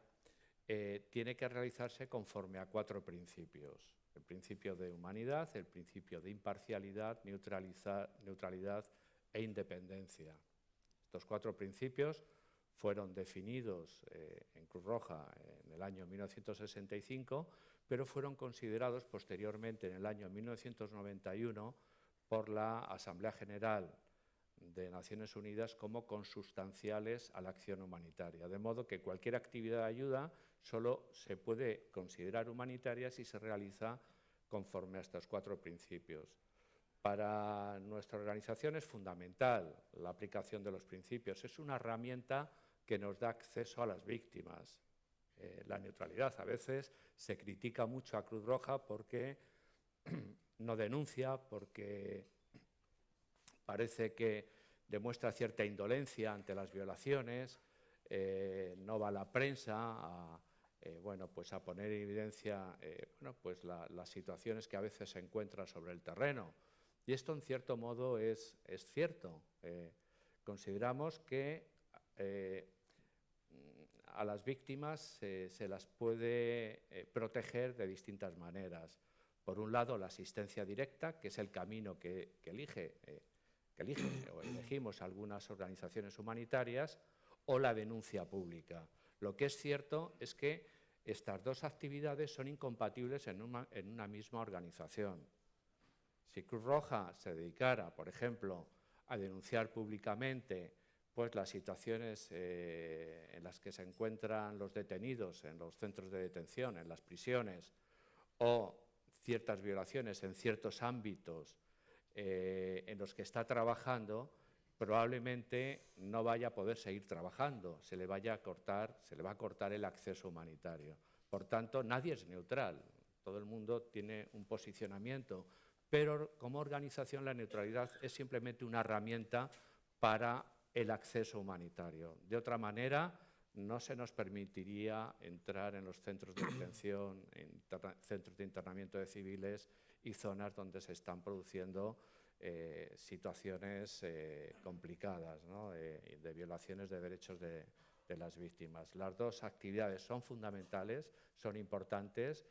tiene que realizarse conforme a 4 principios. El principio de humanidad, el principio de imparcialidad, neutralidad e independencia. Estos 4 principios fueron definidos en Cruz Roja en el año 1965, pero fueron considerados posteriormente, en el año 1991, por la Asamblea General de Naciones Unidas como consustanciales a la acción humanitaria. De modo que cualquier actividad de ayuda solo se puede considerar humanitaria si se realiza conforme a estos 4 principios. Para nuestra organización es fundamental la aplicación de los principios. Es una herramienta que nos da acceso a las víctimas. La neutralidad. A veces se critica mucho a Cruz Roja porque no denuncia, porque parece que demuestra cierta indolencia ante las violaciones, no va a la prensa a poner en evidencia las situaciones que a veces se encuentran sobre el terreno. Y esto, en cierto modo, es cierto. Consideramos que a las víctimas se las puede proteger de distintas maneras. Por un lado, la asistencia directa, que es el camino que elegimos algunas organizaciones humanitarias, o la denuncia pública. Lo que es cierto es que estas 2 actividades son incompatibles en una misma organización. Si Cruz Roja se dedicara, por ejemplo, a denunciar públicamente las situaciones en las que se encuentran los detenidos en los centros de detención, en las prisiones, o ciertas violaciones en ciertos ámbitos en los que está trabajando, probablemente no vaya a poder seguir trabajando, se le va a cortar el acceso humanitario. Por tanto, nadie es neutral, todo el mundo tiene un posicionamiento, pero como organización la neutralidad es simplemente una herramienta para el acceso humanitario. De otra manera, no se nos permitiría entrar en los centros de detención, centros de internamiento de civiles y zonas donde se están produciendo situaciones complicadas, ¿no? De violaciones de derechos de las víctimas. Las dos actividades son fundamentales, son importantes,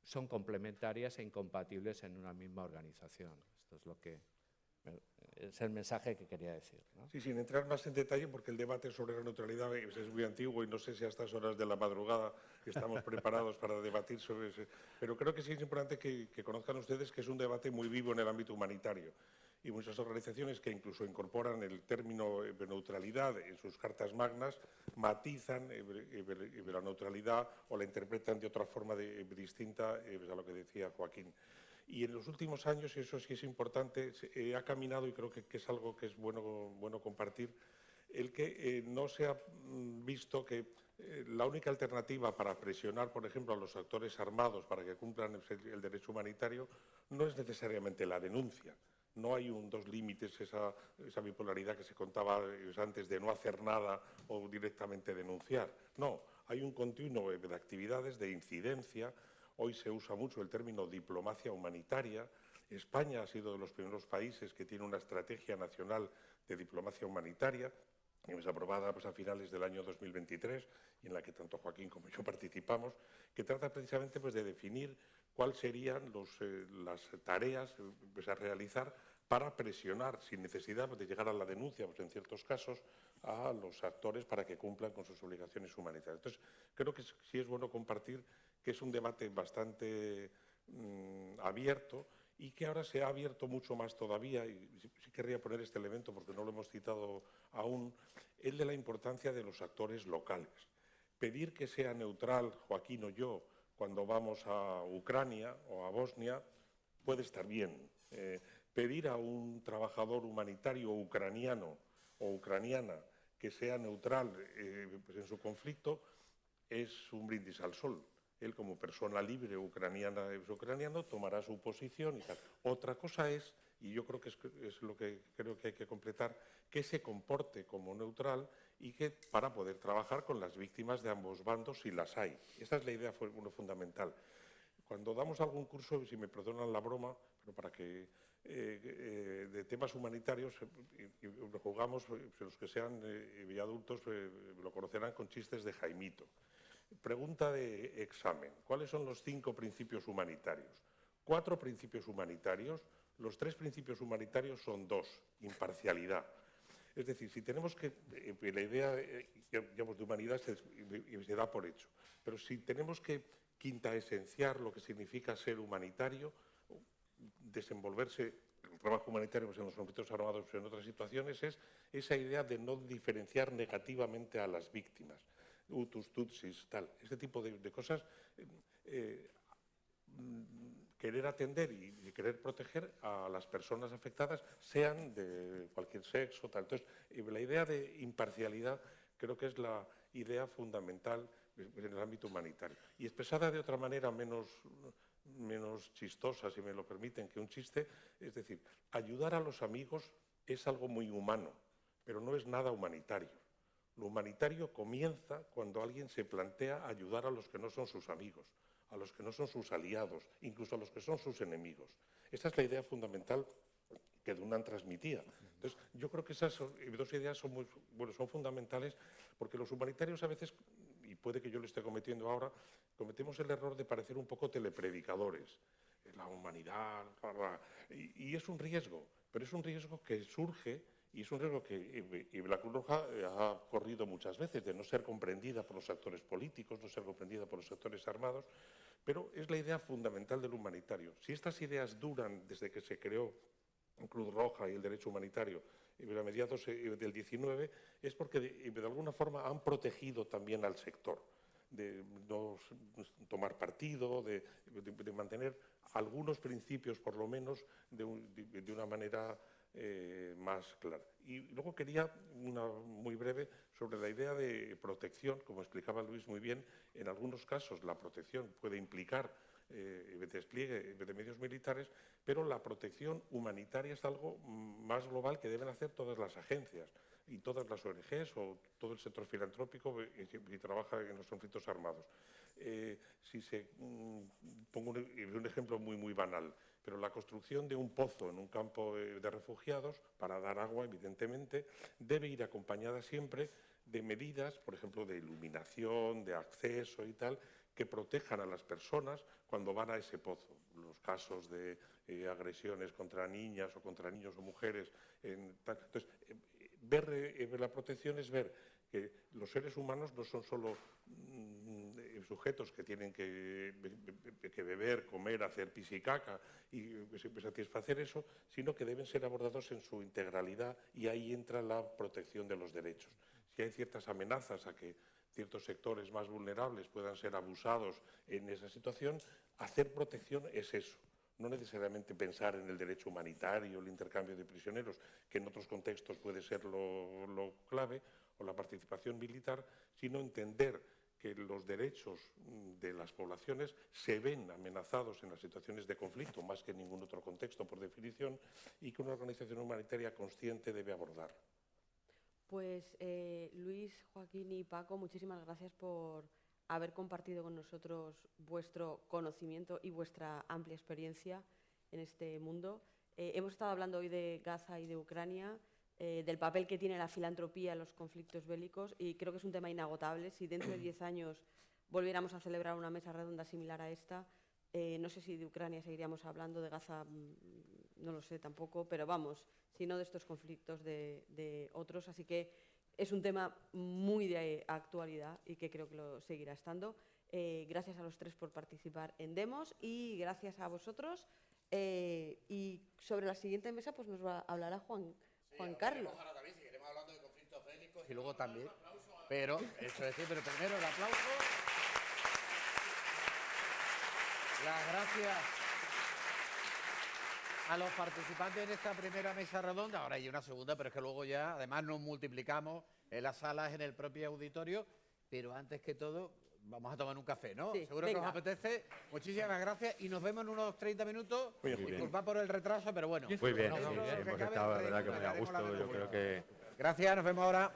son complementarias e incompatibles en una misma organización. Esto es lo que es el mensaje que quería decir, ¿no? Sí, sin entrar más en detalle, porque el debate sobre la neutralidad es muy antiguo y no sé si a estas horas de la madrugada estamos preparados para debatir sobre eso. Pero creo que sí es importante que conozcan ustedes que es un debate muy vivo en el ámbito humanitario. Y muchas organizaciones que incluso incorporan el término neutralidad en sus cartas magnas matizan la neutralidad o la interpretan de otra forma distinta a lo que decía Joaquín. Y en los últimos años, y eso sí es importante, ha caminado, y creo que es algo que es bueno compartir, el que no se ha visto que la única alternativa para presionar, por ejemplo, a los actores armados para que cumplan el derecho humanitario no es necesariamente la denuncia. No hay dos límites, esa bipolaridad que se contaba antes de no hacer nada o directamente denunciar. No, hay un continuo de actividades, de incidencia. Hoy se usa mucho el término diplomacia humanitaria. España ha sido de los primeros países que tiene una estrategia nacional de diplomacia humanitaria, que es aprobada a finales del año 2023 y en la que tanto Joaquín como yo participamos, que trata precisamente de definir cuáles serían las tareas a realizar para presionar, sin necesidad de llegar a la denuncia, en ciertos casos, a los actores para que cumplan con sus obligaciones humanitarias. Entonces, creo que sí es bueno compartir que es un debate bastante abierto y que ahora se ha abierto mucho más todavía, y sí querría poner este elemento porque no lo hemos citado aún, el de la importancia de los actores locales. Pedir que sea neutral, Joaquín o yo, cuando vamos a Ucrania o a Bosnia, puede estar bien. Pedir a un trabajador humanitario ucraniano o ucraniana que sea neutral en su conflicto es un brindis al sol. Él, como persona libre ucraniano, tomará su posición y tal. Otra cosa es, y yo creo que es lo que creo que hay que completar, que se comporte como neutral y que para poder trabajar con las víctimas de ambos bandos, si las hay. Esa es la idea fundamental. Cuando damos algún curso, si me perdonan la broma, pero para que de temas humanitarios, y lo jugamos, los que sean adultos lo conocerán con chistes de Jaimito. Pregunta de examen. ¿Cuáles son los 5 principios humanitarios? 4 principios humanitarios. Los 3 principios humanitarios son 2. Imparcialidad. Es decir, si tenemos que... la idea digamos, de humanidad se da por hecho. Pero si tenemos que quintaesenciar lo que significa ser humanitario, desenvolverse el trabajo humanitario en los conflictos armados o en otras situaciones, es esa idea de no diferenciar negativamente a las víctimas. Hutus, tutsis, tal. Este tipo de cosas, querer atender y querer proteger a las personas afectadas, sean de cualquier sexo, tal. Entonces, la idea de imparcialidad creo que es la idea fundamental en el ámbito humanitario. Y expresada de otra manera menos chistosa, si me lo permiten, que un chiste, es decir, ayudar a los amigos es algo muy humano, pero no es nada humanitario. Lo humanitario comienza cuando alguien se plantea ayudar a los que no son sus amigos, a los que no son sus aliados, incluso a los que son sus enemigos. Esta es la idea fundamental que Dunant transmitía. Entonces, yo creo que esas 2 ideas son fundamentales, porque los humanitarios a veces, y puede que yo lo esté cometiendo ahora, cometemos el error de parecer un poco telepredicadores. La humanidad, y es un riesgo, pero es un riesgo que surge. Y es un riesgo que la Cruz Roja ha corrido muchas veces, de no ser comprendida por los actores políticos, no ser comprendida por los actores armados, pero es la idea fundamental del humanitario. Si estas ideas duran desde que se creó Cruz Roja y el derecho humanitario a mediados del 19, es porque de alguna forma han protegido también al sector, de no tomar partido, de mantener algunos principios, por lo menos, de una manera más clara. Y luego quería una muy breve sobre la idea de protección. Como explicaba Luis muy bien, en algunos casos la protección puede implicar de despliegue de medios militares, pero la protección humanitaria es algo más global que deben hacer todas las agencias y todas las ONGs o todo el sector filantrópico que trabaja en los conflictos armados. Pongo un ejemplo muy banal, pero la construcción de un pozo en un campo de refugiados para dar agua, evidentemente, debe ir acompañada siempre de medidas, por ejemplo, de iluminación, de acceso y tal, que protejan a las personas cuando van a ese pozo. Los casos de agresiones contra niñas o contra niños o mujeres. Entonces, ver la protección es ver que los seres humanos no son solo sujetos que tienen que beber, comer, hacer pis y caca y satisfacer eso, sino que deben ser abordados en su integralidad, y ahí entra la protección de los derechos. Si hay ciertas amenazas a que ciertos sectores más vulnerables puedan ser abusados en esa situación, hacer protección es eso. No necesariamente pensar en el derecho humanitario, el intercambio de prisioneros, que en otros contextos puede ser lo clave, o la participación militar, sino entender que los derechos de las poblaciones se ven amenazados en las situaciones de conflicto, más que en ningún otro contexto, por definición, y que una organización humanitaria consciente debe abordar. Pues Luis, Joaquín y Paco, muchísimas gracias por haber compartido con nosotros vuestro conocimiento y vuestra amplia experiencia en este mundo. Hemos estado hablando hoy de Gaza y de Ucrania, del papel que tiene la filantropía en los conflictos bélicos, y creo que es un tema inagotable. Si dentro de 10 años volviéramos a celebrar una mesa redonda similar a esta, no sé si de Ucrania seguiríamos hablando, de Gaza no lo sé tampoco, pero vamos, si no de estos conflictos de otros. Así que es un tema muy de actualidad y que creo que lo seguirá estando. Gracias a los tres por participar en Demos y gracias a vosotros. Y sobre la siguiente mesa pues nos hablará Juan Carlos. Ahora también seguiremos hablando de conflictos bélicos y luego también. Pero, eso es, pero primero el aplauso. Las gracias a los participantes en esta primera mesa redonda. Ahora hay una segunda, pero es que luego ya, además, nos multiplicamos en las salas, en el propio auditorio. Pero antes que todo, vamos a tomar un café, ¿no? Sí, seguro venga. que os apetece. Muchísimas gracias y nos vemos en unos 30 minutos. Muy bien. Disculpad por el retraso, pero bueno. Muy bien, Nosotros, sí, que hemos acabe, estado, la verdad, que muy a recuperaremos la gusto. Yo creo velocidad. que Gracias, nos vemos ahora.